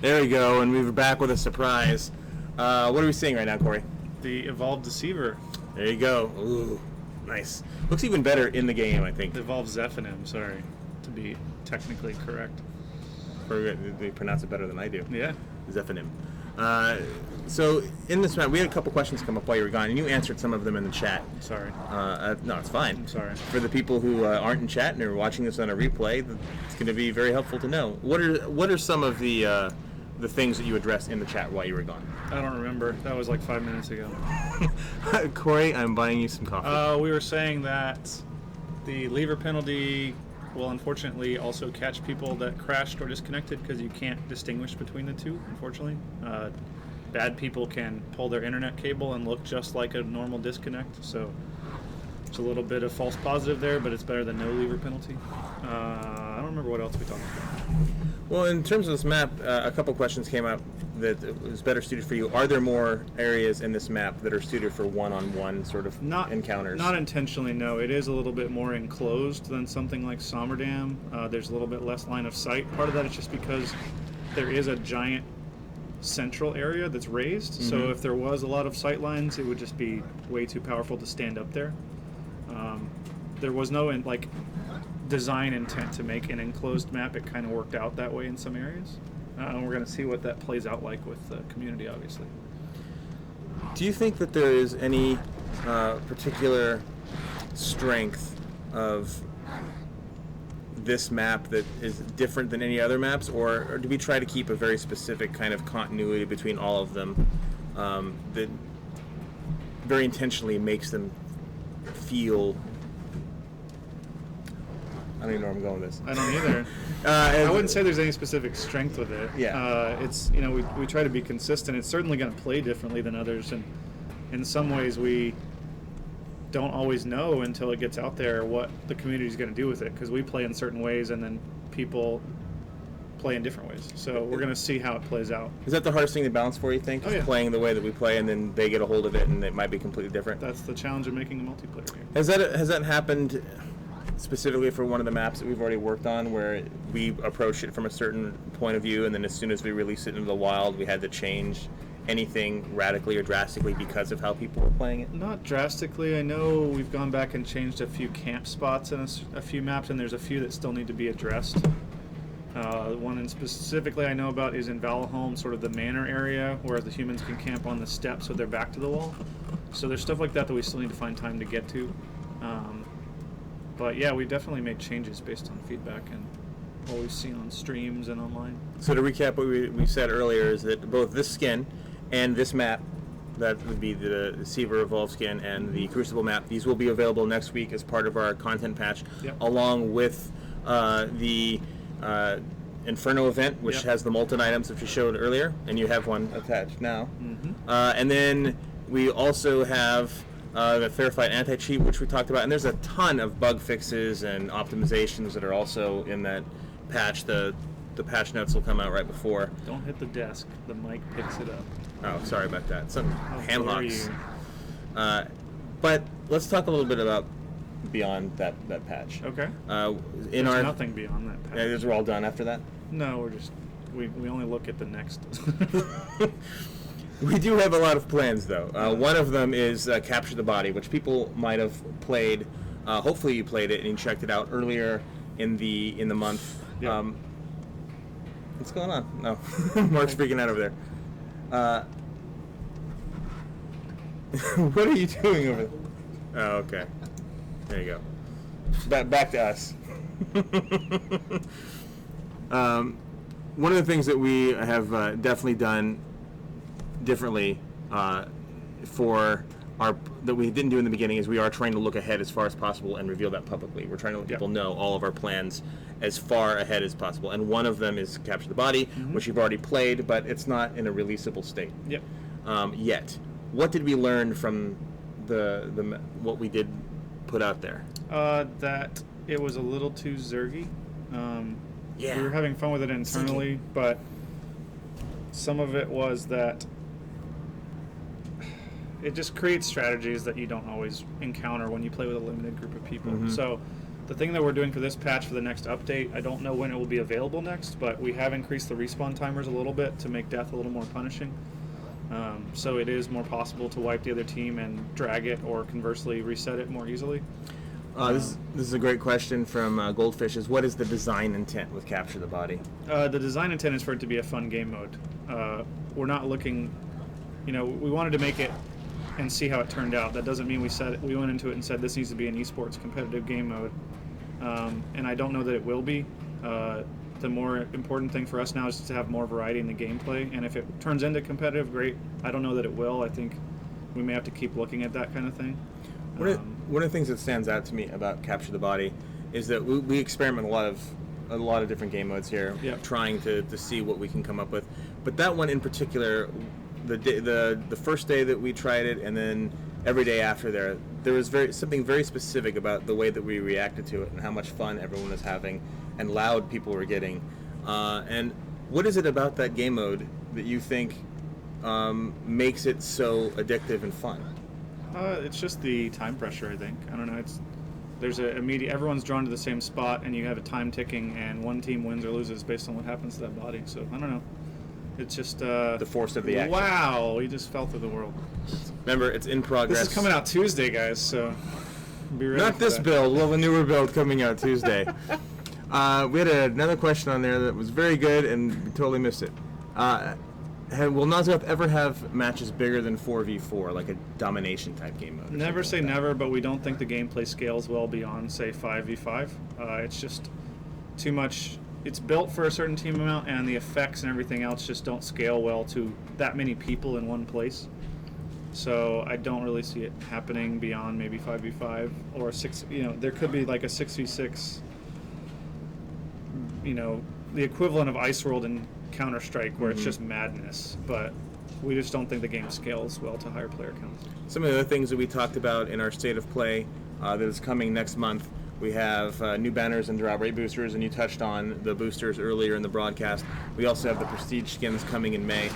S2: There we go, and we were back with a surprise. What are we seeing right now, Corey?
S3: The Evolved Deceiver.
S2: There you go. Ooh, nice. Looks even better in the game, I think.
S3: The Evolved Zephanim, sorry, to be technically correct.
S2: They pronounce it better than I do.
S3: Yeah.
S2: Zephanim. So in this round, we had a couple questions come up while you were gone, and you answered some of them in the chat.
S3: Sorry.
S2: No, it's fine.
S3: I'm sorry.
S2: For the people who aren't in chat and are watching this on a replay, it's going to be very helpful to know. What are some of the things that you addressed in the chat while you were gone?
S3: I don't remember. That was like 5 minutes ago.
S2: Corey, I'm buying you some coffee.
S3: We were saying that the lever penalty will unfortunately also catch people that crashed or disconnected because you can't distinguish between the two, unfortunately. Bad people can pull their internet cable and look just like a normal disconnect, so it's a little bit of false positive there, but it's better than no lever penalty. I don't remember remember what else we talked about.
S2: Well, in terms of this map, a couple questions came up that is better suited for you. Are there more areas in this map that are suited for one-on-one sort of encounters?
S3: Not intentionally, no. It is a little bit more enclosed than something like Sommerdam. There's a little bit less line of sight. Part of that is just because there is a giant central area that's raised. Mm-hmm. So if there was a lot of sight lines, it would just be way too powerful to stand up there. There was no design intent to make an enclosed map. It kind of worked out that way in some areas. And we're going to see what that plays out like with the community, obviously.
S2: Do you think that there is any particular strength of this map that is different than any other maps, or do we try to keep a very specific kind of continuity between all of them that very intentionally makes them feel... I don't even know where I'm going with this.
S3: I don't either. I wouldn't say there's any specific strength with it.
S2: Yeah.
S3: It's, we try to be consistent. It's certainly going to play differently than others, and in some ways we don't always know until it gets out there what the community is going to do with it, because we play in certain ways and then people play in different ways. So we're going to see how it plays out.
S2: Is that the hardest thing to balance for, you think?
S3: Oh, yeah.
S2: Playing the way that we play and then they get a hold of it and it might be completely different?
S3: That's the challenge of making a multiplayer game.
S2: Has that happened specifically for one of the maps that we've already worked on, where we approached it from a certain point of view and then as soon as we released it into the wild we had to change anything radically or drastically because of how people were playing it?
S3: Not drastically. I know we've gone back and changed a few camp spots in a few maps, and there's a few that still need to be addressed. One in specifically I know about is in Valahall, sort of the manor area where the humans can camp on the steps with their back to the wall. So there's stuff like that that we still need to find time to get to. But yeah, we definitely made changes based on feedback and what we've seen on streams and online.
S2: So to recap what we said earlier is that both this skin and this map, that would be the Deceiver Evolved skin and the Crucible map, these will be available next week as part of our content patch, along with the Inferno event, which has the Molten items that you showed earlier, and you have one attached now.
S3: Mm-hmm.
S2: And then we also have the Fairfight anti-cheat, which we talked about, and there's a ton of bug fixes and optimizations that are also in that patch. The patch notes will come out right before.
S3: Don't hit the desk. The mic picks it up.
S2: Oh, sorry about that. Some hand
S3: dare
S2: locks.
S3: you.
S2: But let's talk a little bit about beyond that patch.
S3: Okay.
S2: There's
S3: nothing beyond that patch.
S2: Yeah, we're all done after that?
S3: No, we're just... We only look at the next.
S2: We do have a lot of plans, though. One of them is Capture the Body, which people might have played. Hopefully you played it and you checked it out earlier in the month.
S3: Yeah.
S2: What's going on? No. Mark's freaking out over there. What are you doing over there? Oh, okay. There you go. Back to us. One of the things that we have definitely done differently for that we didn't do in the beginning is we are trying to look ahead as far as possible and reveal that publicly. We're trying to let people know all of our plans as far ahead as possible, and one of them is Capture the Body, which you've already played, but it's not in a releasable state yet. What did we learn from the what we did put out there?
S3: That it was a little too zergy. We were having fun with it internally, but some of it was that it just creates strategies that you don't always encounter when you play with a limited group of people. So the thing that we're doing for this patch for the next update, I don't know when it will be available next, but we have increased the respawn timers a little bit to make death a little more punishing. So it is more possible to wipe the other team and drag it, or conversely reset it more easily.
S2: This is a great question from Goldfish. What is the design intent with Capture the Body?
S3: The design intent is for it to be a fun game mode. We're not looking, we wanted to make it and see how it turned out. That doesn't mean we went into it and said this needs to be an esports competitive game mode. And I don't know that it will be. The more important thing for us now is to have more variety in the gameplay. And if it turns into competitive, great. I don't know that it will. I think we may have to keep looking at that kind of thing.
S2: One of the things that stands out to me about Capture the Body is that we experiment a lot of different game modes here, trying to see what we can come up with. But that one in particular, the first day that we tried it, and then every day after there was something very specific about the way that we reacted to it and how much fun everyone was having, and loud people were getting. And what is it about that game mode that you think makes it so addictive and fun?
S3: It's just the time pressure, I think. I don't know. There's a immediate. Everyone's drawn to the same spot, and you have a time ticking, and one team wins or loses based on what happens to that body. So I don't know. It's just
S2: the force of the action.
S3: Wow, you just fell through the world.
S2: Remember, it's in progress.
S3: This is coming out Tuesday, guys. So be ready.
S2: Not
S3: for
S2: this
S3: that.
S2: build. Well, the newer build coming out Tuesday. We had another question on there that was very good, and we totally missed it. Will Nosgoth ever have matches bigger than 4v4, like a domination type game mode?
S3: Never say never, but we don't think the gameplay scales well beyond, say, 5v5. It's just too much. It's built for a certain team amount, and the effects and everything else just don't scale well to that many people in one place. So I don't really see it happening beyond maybe 5v5 or 6. There could be like a 6v6. The equivalent of Ice World and Counter-Strike, where it's just madness. But we just don't think the game scales well to higher player counts.
S2: Some of the other things that we talked about in our State of Play that is coming next month. We have new banners and drop rate boosters, and you touched on the boosters earlier in the broadcast. We also have the Prestige skins coming in May.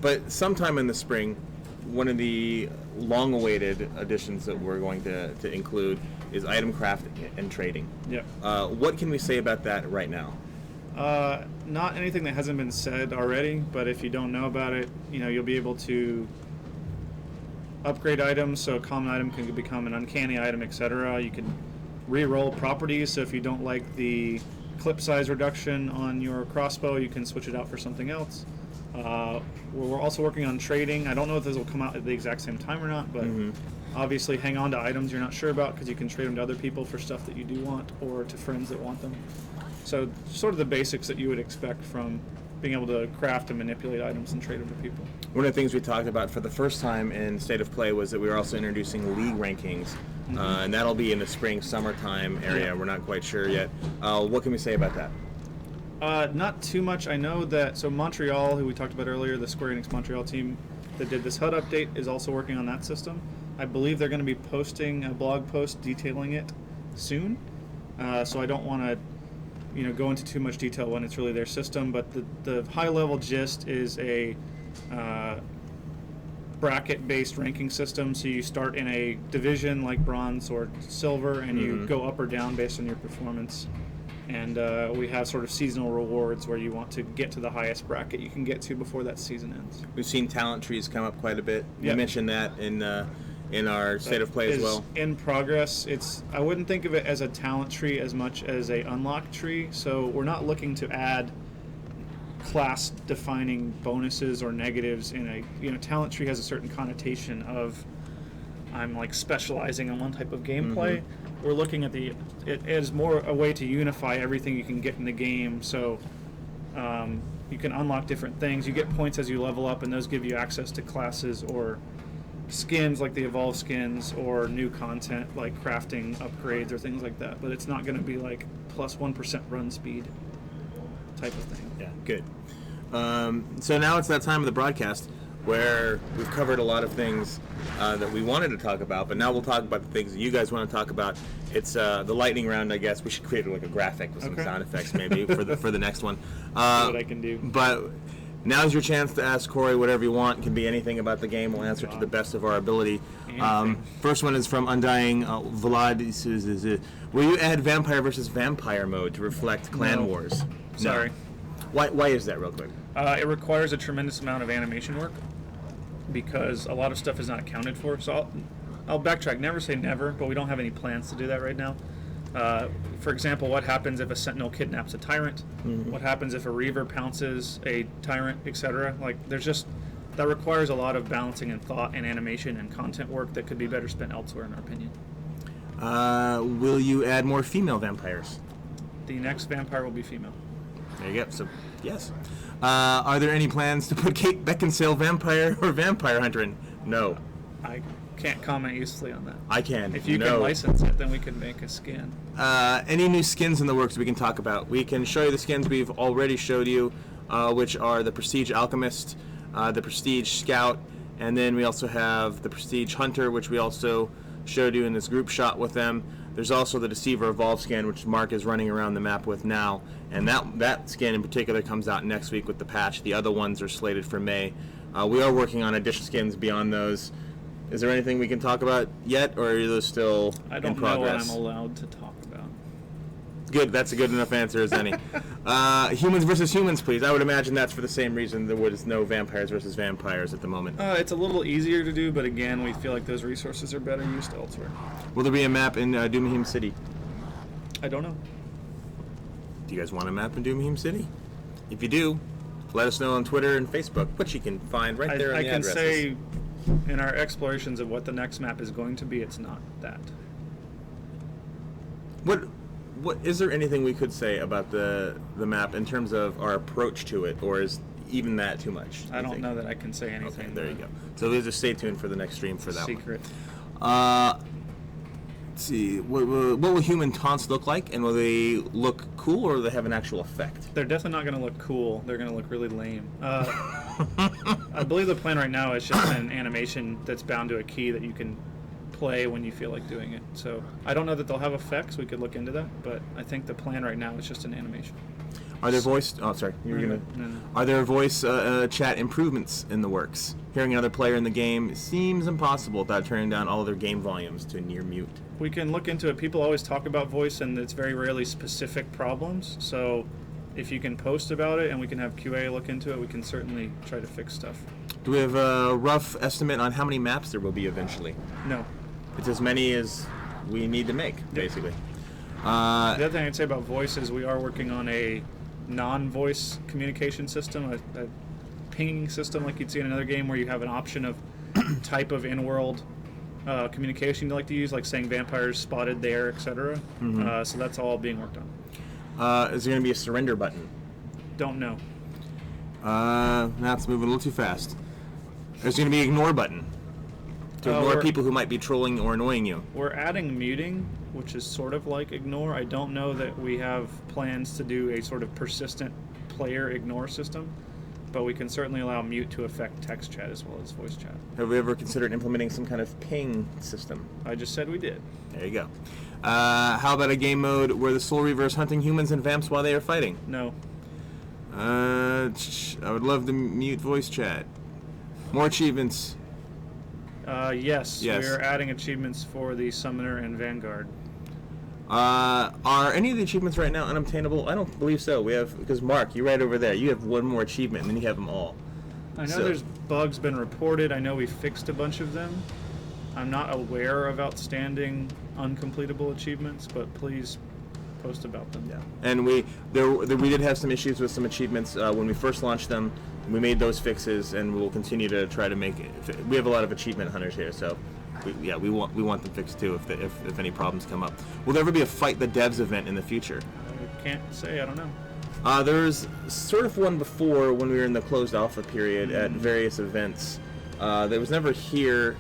S2: But sometime in the spring, one of the long-awaited additions that we're going to include is item craft and trading.
S3: Yep.
S2: What can we say about that right now?
S3: Not anything that hasn't been said already, but if you don't know about it, you'll be able to upgrade items, so a common item can become an uncanny item, etc. You can re-roll properties, so if you don't like the clip size reduction on your crossbow, you can switch it out for something else. We're also working on trading. I don't know if this will come out at the exact same time or not, but obviously hang on to items you're not sure about, because you can trade them to other people for stuff that you do want, or to friends that want them. So sort of the basics that you would expect from being able to craft and manipulate items and trade them to people.
S2: One of the things we talked about for the first time in State of Play was that we were also introducing league rankings, and that'll be in the spring, summertime area.
S3: Yeah.
S2: We're not quite sure yet. What can we say about that?
S3: Not too much. I know that, so Montreal, who we talked about earlier, the Square Enix Montreal team that did this HUD update, is also working on that system. I believe they're going to be posting a blog post detailing it soon, so I don't want to go into too much detail when it's really their system, but the high-level gist is a bracket-based ranking system. So you start in a division like bronze or silver, and you go up or down based on your performance. And we have sort of seasonal rewards where you want to get to the highest bracket you can get to before that season ends.
S2: We've seen talent trees come up quite a bit. You
S3: Yep.
S2: mentioned that in our State of Play as well.
S3: In progress. I wouldn't think of it as a talent tree as much as a unlock tree. So we're not looking to add class defining bonuses or negatives in a talent tree has a certain connotation of I'm like specializing in one type of gameplay. We're looking at it as more a way to unify everything you can get in the game. So you can unlock different things. You get points as you level up, and those give you access to classes or skins like the Evolve skins, or new content like crafting upgrades or things like that. But it's not going to be like plus 1% run speed type of thing.
S2: Yeah, good. So now it's that time of the broadcast where we've covered a lot of things that we wanted to talk about, but now we'll talk about the things that you guys want to talk about. It's the lightning round, I guess. We should create like a graphic with some sound effects maybe for the next one.
S3: See what I can do.
S2: But now's your chance to ask Corey whatever you want. It can be anything about the game. We'll answer it to the best of our ability. First one is from Undying Vlad. He says, will you add vampire versus vampire mode to reflect clan wars?
S3: Sorry.
S2: No. Why is that, real quick?
S3: It requires a tremendous amount of animation work because a lot of stuff is not accounted for. So I'll backtrack. Never say never, but we don't have any plans to do that right now. For example, what happens if a sentinel kidnaps a tyrant? What happens if a reaver pounces a tyrant, etc.? Like, that requires a lot of balancing and thought and animation and content work that could be better spent elsewhere, in our opinion.
S2: Will you add more female vampires?
S3: The next vampire will be female.
S2: There you go. So, yes. Are there any plans to put Kate Beckinsale vampire or vampire hunter in? No.
S3: I can't comment usefully on that.
S2: I can.
S3: If you can license it, then we can make a skin.
S2: Any new skins in the works we can talk about? We can show you the skins we've already showed you, which are the Prestige Alchemist, the Prestige Scout, and then we also have the Prestige Hunter, which we also showed you in this group shot with them. There's also the Deceiver Evolve skin, which Mark is running around the map with now, and that skin in particular comes out next week with the patch. The other ones are slated for May. We are working on additional skins beyond those. Is there anything we can talk about yet, or are those still
S3: I don't
S2: in progress?
S3: know what I'm allowed to talk about.
S2: Good. That's a good enough answer as any. Humans versus humans, please. I would imagine that's for the same reason there was no vampires versus vampires at the moment.
S3: It's a little easier to do, but again, we feel like those resources are better used elsewhere.
S2: Will there be a map in Doomheim City?
S3: I don't know.
S2: Do you guys want a map in Doomheim City? If you do, let us know on Twitter and Facebook, which you can find right there in the addresses.
S3: I can say, in our explorations of what the next map is going to be, it's not that.
S2: What is there anything we could say about the map in terms of our approach to it, or is even that too much?
S3: I don't know that I can say anything.
S2: Okay, there you go. So we'll just stay tuned for the next stream for that
S3: secret.
S2: one. Let's see. What will human taunts look like, and will they look cool, or will they have an actual effect?
S3: They're definitely not going to look cool. They're going to look really lame. I believe the plan right now is just an animation that's bound to a key that you can play when you feel like doing it. So I don't know that they'll have effects. We could look into that, but I think the plan right now is just an animation.
S2: Are there voice? Oh, sorry. No. Are there voice chat improvements in the works? Hearing another player in the game seems impossible without turning down all of their game volumes to near mute.
S3: We can look into it. People always talk about voice, and it's very rarely specific problems. So if you can post about it and we can have QA look into it, we can certainly try to fix stuff.
S2: Do we have a rough estimate on how many maps there will be eventually?
S3: No.
S2: It's as many as we need to make, basically.
S3: The other thing I'd say about voice is we are working on a non-voice communication system, a pinging system like you'd see in another game, where you have an option of type of in-world communication you like to use, like saying vampires spotted there, etc. So that's all being worked on.
S2: Is there going to be a surrender button?
S3: Don't know.
S2: That's moving a little too fast. There's going to be an ignore button to ignore people who might be trolling or annoying you.
S3: We're adding muting, which is sort of like ignore. I don't know that we have plans to do a sort of persistent player ignore system, but we can certainly allow mute to affect text chat as well as voice chat.
S2: Have we ever considered implementing some kind of ping system?
S3: I just said we did.
S2: There you go. How about a game mode where the Soul Reaver is hunting humans and vamps while they are fighting?
S3: No.
S2: I would love to mute voice chat. More achievements.
S3: Yes. We're adding achievements for the Summoner and Vanguard.
S2: Are any of the achievements right now unobtainable? I don't believe so. We have, because Mark, you're right over there. You have one more achievement, and then you have them all.
S3: I know there's bugs been reported. I know we fixed a bunch of them. I'm not aware of outstanding uncompletable achievements, but please post about them.
S2: Yeah. And we did have some issues with some achievements when we first launched them. We made those fixes, and we'll continue to try to make it. We have a lot of achievement hunters here, so we want them fixed too if any problems come up. Will there ever be a Fight the Devs event in the future?
S3: I can't say. I don't know.
S2: There's sort of one before when we were in the closed alpha period at various events. That was never here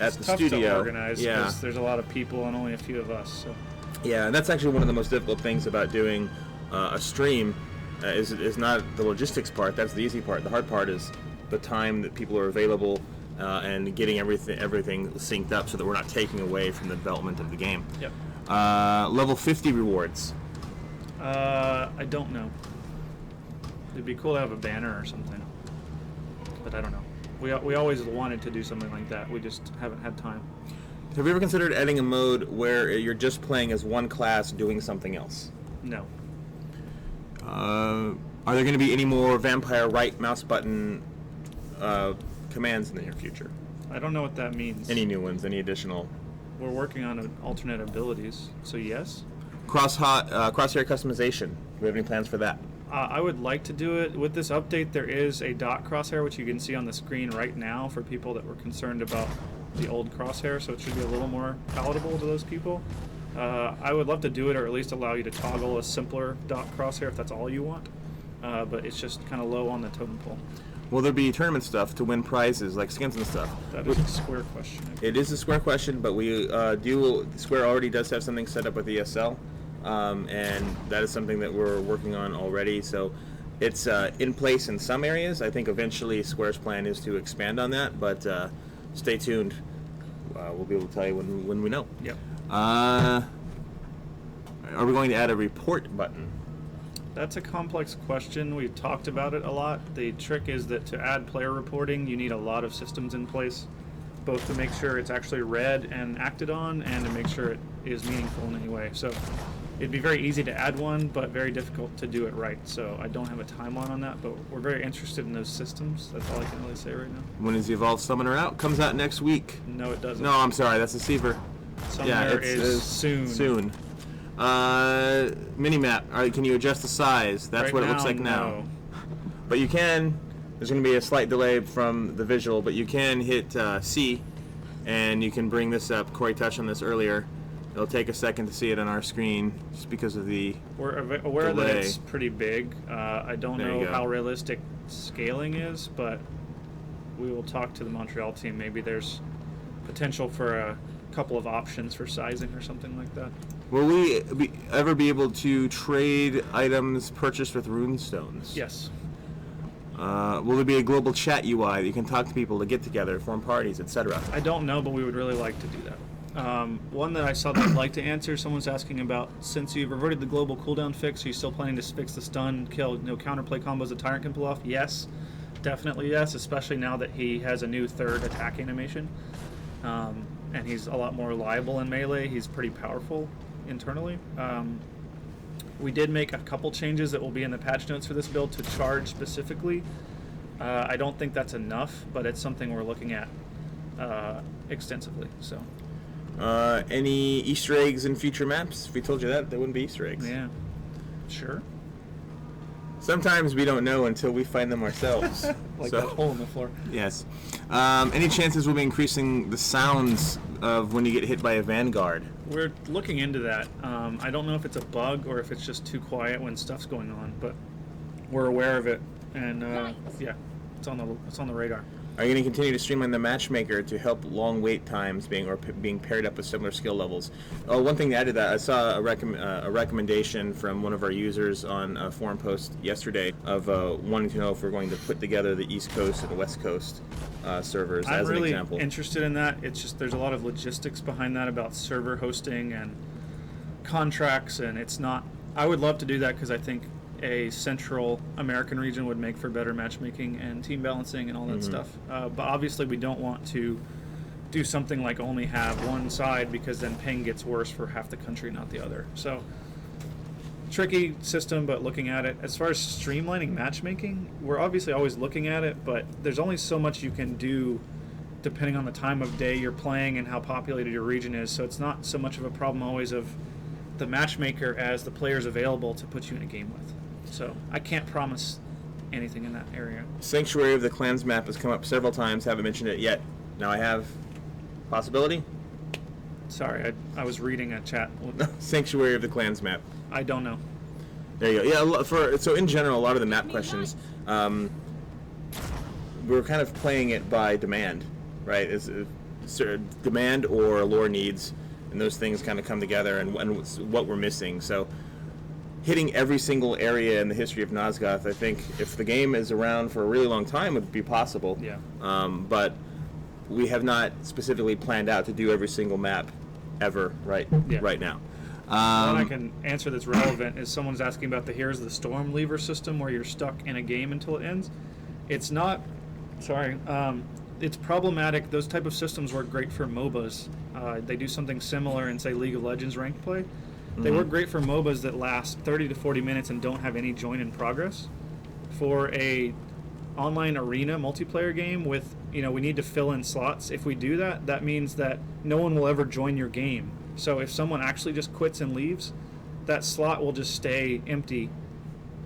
S2: at the studio.
S3: It's tough to organize because there's a lot of people and only a few of us. So.
S2: Yeah, and that's actually one of the most difficult things about doing a stream. Is not the logistics part. That's the easy part. The hard part is the time that people are available and getting everything synced up so that we're not taking away from the development of the game.
S3: Yep.
S2: Level 50 rewards.
S3: I don't know. It'd be cool to have a banner or something, but I don't know. We always wanted to do something like that. We just haven't had time.
S2: Have you ever considered adding a mode where you're just playing as one class doing something else?
S3: No.
S2: Are there going to be any more vampire right mouse button commands in the near future?
S3: I don't know what that means.
S2: Any new ones? Any additional?
S3: We're working on alternate abilities, so yes.
S2: Crosshair customization. Do we have any plans for that?
S3: I would like to do it. With this update, there is a dot crosshair, which you can see on the screen right now for people that were concerned about the old crosshair, so it should be a little more palatable to those people. I would love to do it, or at least allow you to toggle a simpler dot crosshair if that's all you want, but it's just kind of low on the totem pole.
S2: Will there be tournament stuff to win prizes like skins and stuff?
S3: That is a Square question.
S2: It is a Square question, but we Square already does have something set up with ESL, and that is something that we're working on already. So it's in place in some areas. I think eventually Square's plan is to expand on that, but stay tuned. We'll be able to tell you when we know.
S3: Yep.
S2: Are we going to add a report button?
S3: That's a complex question. We've talked about it a lot. The trick is that to add player reporting, you need a lot of systems in place, both to make sure it's actually read and acted on, and to make sure it is meaningful in any way. So it'd be very easy to add one, but very difficult to do it right. So I don't have a timeline on that, but we're very interested in those systems. That's all I can really say right now.
S2: When is the Evolved Summoner out? Comes out next week.
S3: No, it doesn't.
S2: No, I'm sorry, that's Deceiver.
S3: Summoner is soon.
S2: Soon. Minimap. All right, can you adjust the size? That's
S3: Right
S2: what it looks
S3: now,
S2: like now.
S3: no.
S2: But you can. There's going to be a slight delay from the visual, but you can hit C, and you can bring this up. Corey touched on this earlier. It'll take a second to see it on our screen, just because of the
S3: We're aware that
S2: delay.
S3: it's pretty big. I don't
S2: There you
S3: know
S2: go.
S3: how realistic scaling is, but we will talk to the Montreal team. Maybe there's potential for a couple of options for sizing or something like that.
S2: Will we ever be able to trade items purchased with runestones?
S3: Yes.
S2: Will there be a global chat UI that you can talk to people to get together, form parties, etc.?
S3: I don't know, but we would really like to do that. One that I saw that I'd like to answer, someone's asking about, since you've reverted the global cooldown fix, are you still planning to fix the stun, kill, counterplay combos the Tyrant can pull off? Yes. Definitely yes, especially now that he has a new third attack animation. And he's a lot more reliable in melee. He's pretty powerful internally. We did make a couple changes that will be in the patch notes for this build to charge specifically. I don't think that's enough, but it's something we're looking at extensively. So.
S2: Any Easter eggs in future maps? If we told you that, there wouldn't be Easter eggs.
S3: Yeah. Sure.
S2: Sometimes we don't know until we find them ourselves.
S3: Like
S2: So-
S3: that hole in the floor.
S2: Yes. Any chances we'll be increasing the sounds of when you get hit by a Vanguard?
S3: We're looking into that. I don't know if it's a bug or if it's just too quiet when stuff's going on, but we're aware of it, and yeah, it's on the radar.
S2: Are you going to continue to streamline the matchmaker to help long wait times being paired up with similar skill levels? Oh, one thing to add to that, I saw a recommendation from one of our users on a forum post yesterday of wanting to know if we're going to put together the East Coast and West Coast servers
S3: I'm
S2: as an
S3: really
S2: example.
S3: interested in that. It's just there's a lot of logistics behind that about server hosting and contracts, and it's not. I would love to do that because I think a Central American region would make for better matchmaking and team balancing and all that stuff. But obviously, we don't want to do something like only have one side because then ping gets worse for half the country, not the other. So tricky system, but looking at it. As far as streamlining matchmaking, we're obviously always looking at it, but there's only so much you can do depending on the time of day you're playing and how populated your region is. So it's not so much of a problem always of the matchmaker as the players available to put you in a game with. So I can't promise anything in that area.
S2: Sanctuary of the Clans map has come up several times, haven't mentioned it yet. Now I have. Possibility?
S3: Sorry, I was reading a chat.
S2: Sanctuary of the Clans map.
S3: I don't know.
S2: There you go. Yeah, so in general, a lot of the map questions, we're kind of playing it by demand, right? It's demand or lore needs, and those things kind of come together, and what we're missing. So hitting every single area in the history of Nosgoth, I think if the game is around for a really long time, it would be possible.
S3: Yeah.
S2: But we have not specifically planned out to do every single map ever right now.
S3: One I can answer that's relevant is someone's asking about the Heroes of the Storm lever system where you're stuck in a game until it ends. It's not, it's problematic. Those type of systems work great for MOBAs. They do something similar in, say, League of Legends ranked play. They work great for MOBAs that last 30 to 40 minutes and don't have any join in progress. For a online arena multiplayer game with, we need to fill in slots. If we do that, that means that no one will ever join your game. So if someone actually just quits and leaves, that slot will just stay empty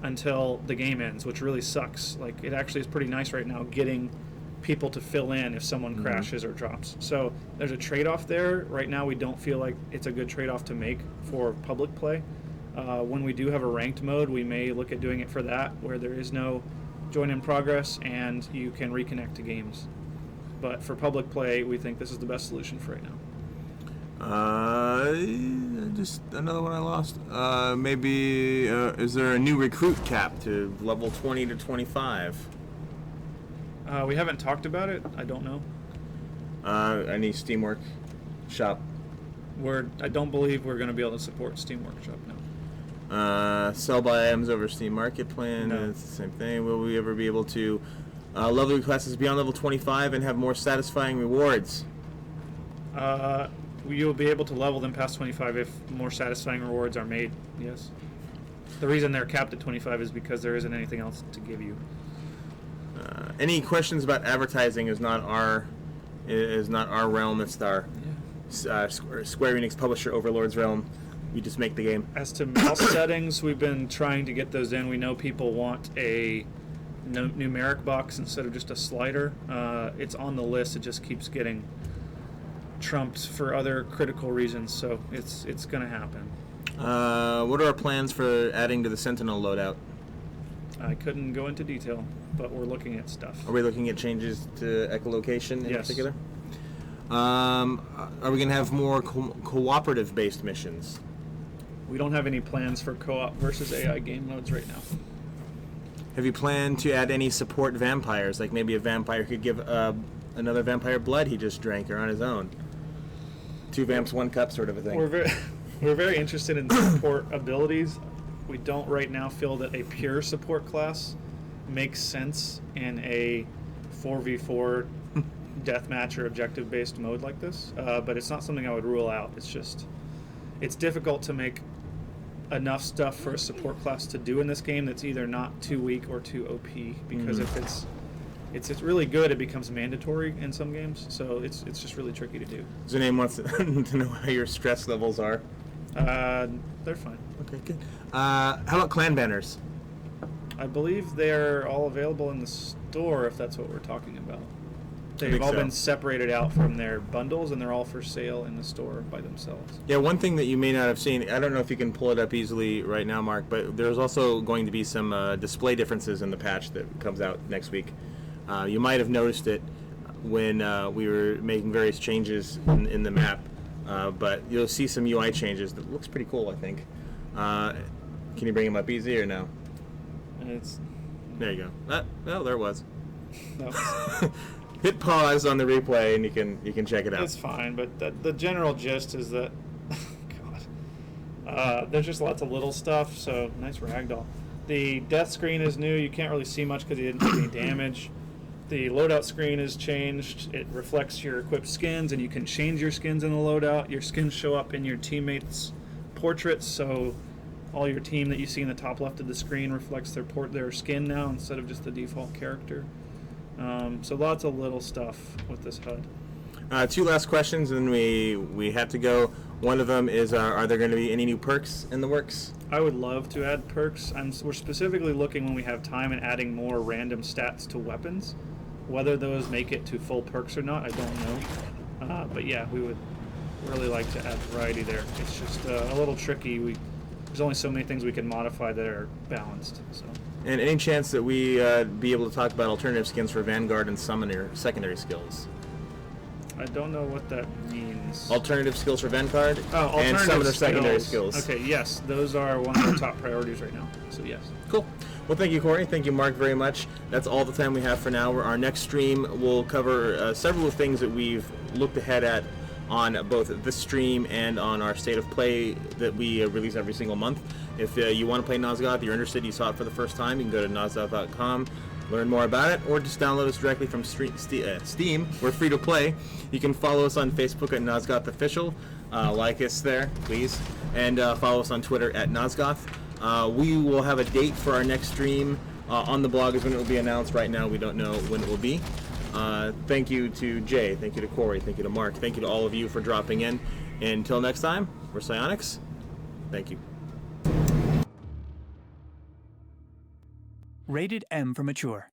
S3: until the game ends, which really sucks. Like, it actually is pretty nice right now getting people to fill in if someone crashes or drops. So there's a trade-off there. Right now we don't feel like it's a good trade-off to make for public play. When we do have a ranked mode, we may look at doing it for that, where there is no join in progress and you can reconnect to games. But for public play, we think this is the best solution for right now.
S2: Just another one I lost. Maybe, is there a new recruit cap to level 20 to 25?
S3: We haven't talked about it. I don't know.
S2: Any Steamwork shop
S3: I don't believe we're going to be able to support Steam Workshop now.
S2: Sell by items over Steam Market Plan.
S3: No.
S2: It's the same thing. Will we ever be able to level your classes beyond level 25 and have more satisfying rewards?
S3: You'll be able to level them past 25 if more satisfying rewards are made. Yes. The reason they're capped at 25 is because there isn't anything else to give you.
S2: Any questions about advertising is not our realm. It's our Square Enix publisher Overlord's realm. We just make the game.
S3: As to mouse settings, we've been trying to get those in. We know people want a numeric box instead of just a slider. It's on the list. It just keeps getting trumped for other critical reasons, so it's going to happen.
S2: What are our plans for adding to the Sentinel loadout?
S3: I couldn't go into detail, but we're looking at stuff.
S2: Are we looking at changes to echolocation in
S3: Yes.
S2: particular? Are we going to have more cooperative-based missions?
S3: We don't have any plans for co-op versus AI game modes right now.
S2: Have you planned to add any support vampires? Like maybe a vampire could give another vampire blood he just drank or on his own? 2 vamps, 1 cup sort of a thing.
S3: We're very interested in support abilities. We don't right now feel that a pure support class makes sense in a 4v4 deathmatch or objective-based mode like this, but it's not something I would rule out. It's difficult to make enough stuff for a support class to do in this game that's either not too weak or too OP, because if it's really good, it becomes mandatory in some games, so it's just really tricky to do.
S2: Zaname wants to know how your stress levels are.
S3: They're fine.
S2: Okay, good. How about clan banners?
S3: I believe they're all available in the store, if that's what we're talking about. They've
S2: think
S3: all
S2: so.
S3: been separated out from their bundles, and they're all for sale in the store by themselves.
S2: Yeah, one thing that you may not have seen, I don't know if you can pull it up easily right now, Mark, but there's also going to be some display differences in the patch that comes out next week. You might have noticed it when we were making various changes in the map, but you'll see some UI changes that looks pretty cool, I think. Can you bring them up easy or no? There you go. Oh, there it was.
S3: No,
S2: Hit pause on the replay and you can check it out.
S3: it's fine, but the general gist is that, there's just lots of little stuff, so nice ragdoll. The death screen is new. You can't really see much because he didn't take any damage. The loadout screen is changed. It reflects your equipped skins, and you can change your skins in the loadout. Your skins show up in your teammates' portraits, so all your team that you see in the top left of the screen reflects their skin now instead of just the default character. So lots of little stuff with this HUD.
S2: 2 last questions, and we have to go. One of them is, are there going to be any new perks in the works?
S3: I would love to add perks. We're specifically looking when we have time and adding more random stats to weapons. Whether those make it to full perks or not, I don't know. But yeah, we would really like to add variety there. It's just a little tricky. There's only so many things we can modify that are balanced. So.
S2: And any chance that we be able to talk about alternative skins for Vanguard and Summoner secondary skills?
S3: I don't know what that means.
S2: Alternative skills for Vanguard and
S3: alternative
S2: Summoner secondary skills.
S3: Okay, yes, those are one of our top priorities right now. So yes.
S2: Cool. Well, thank you, Corey. Thank you, Mark, very much. That's all the time we have for now. Our next stream will cover several of things that we've looked ahead at on both this stream and on our State of Play that we release every single month. If you want to play Nosgoth, you're interested, you saw it for the first time, you can go to nosgoth.com, learn more about it, or just download us directly from Steam. We're free to play. You can follow us on Facebook at Nosgoth Official. Like us there, please. And follow us on Twitter at Nosgoth. We will have a date for our next stream on the blog is when it will be announced. Right now, we don't know when it will be. Thank you to Jay, thank you to Corey, thank you to Mark, thank you to all of you for dropping in. Until next time, we're Psionics. Thank you.
S6: Rated M for mature.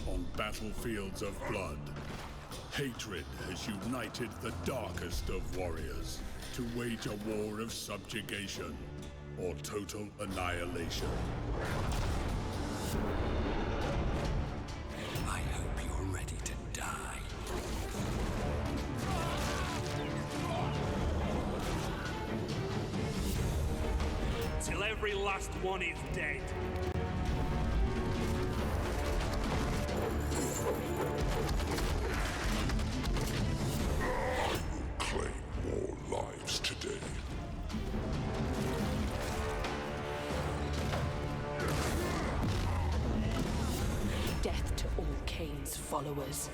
S1: On battlefields of blood, hatred has united the darkest of warriors to wage a war of subjugation or total annihilation.
S7: I hope you're ready to die. Till
S8: every last one is dead.
S1: Claim more lives today.
S9: Death to all Kane's followers.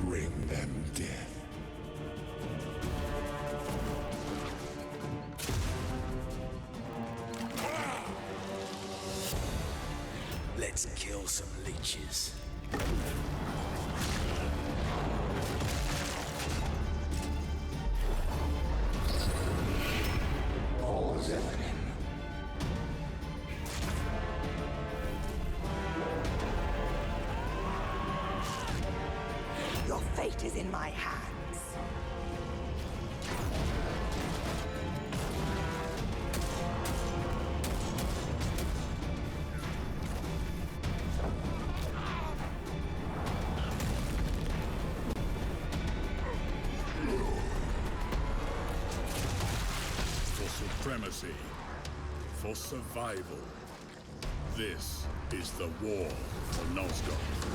S1: Bring them death.
S7: Let's kill some leeches.
S1: All is evident.
S10: Your fate is in my hands.
S1: For supremacy. For survival. This is the war for Nosgoth.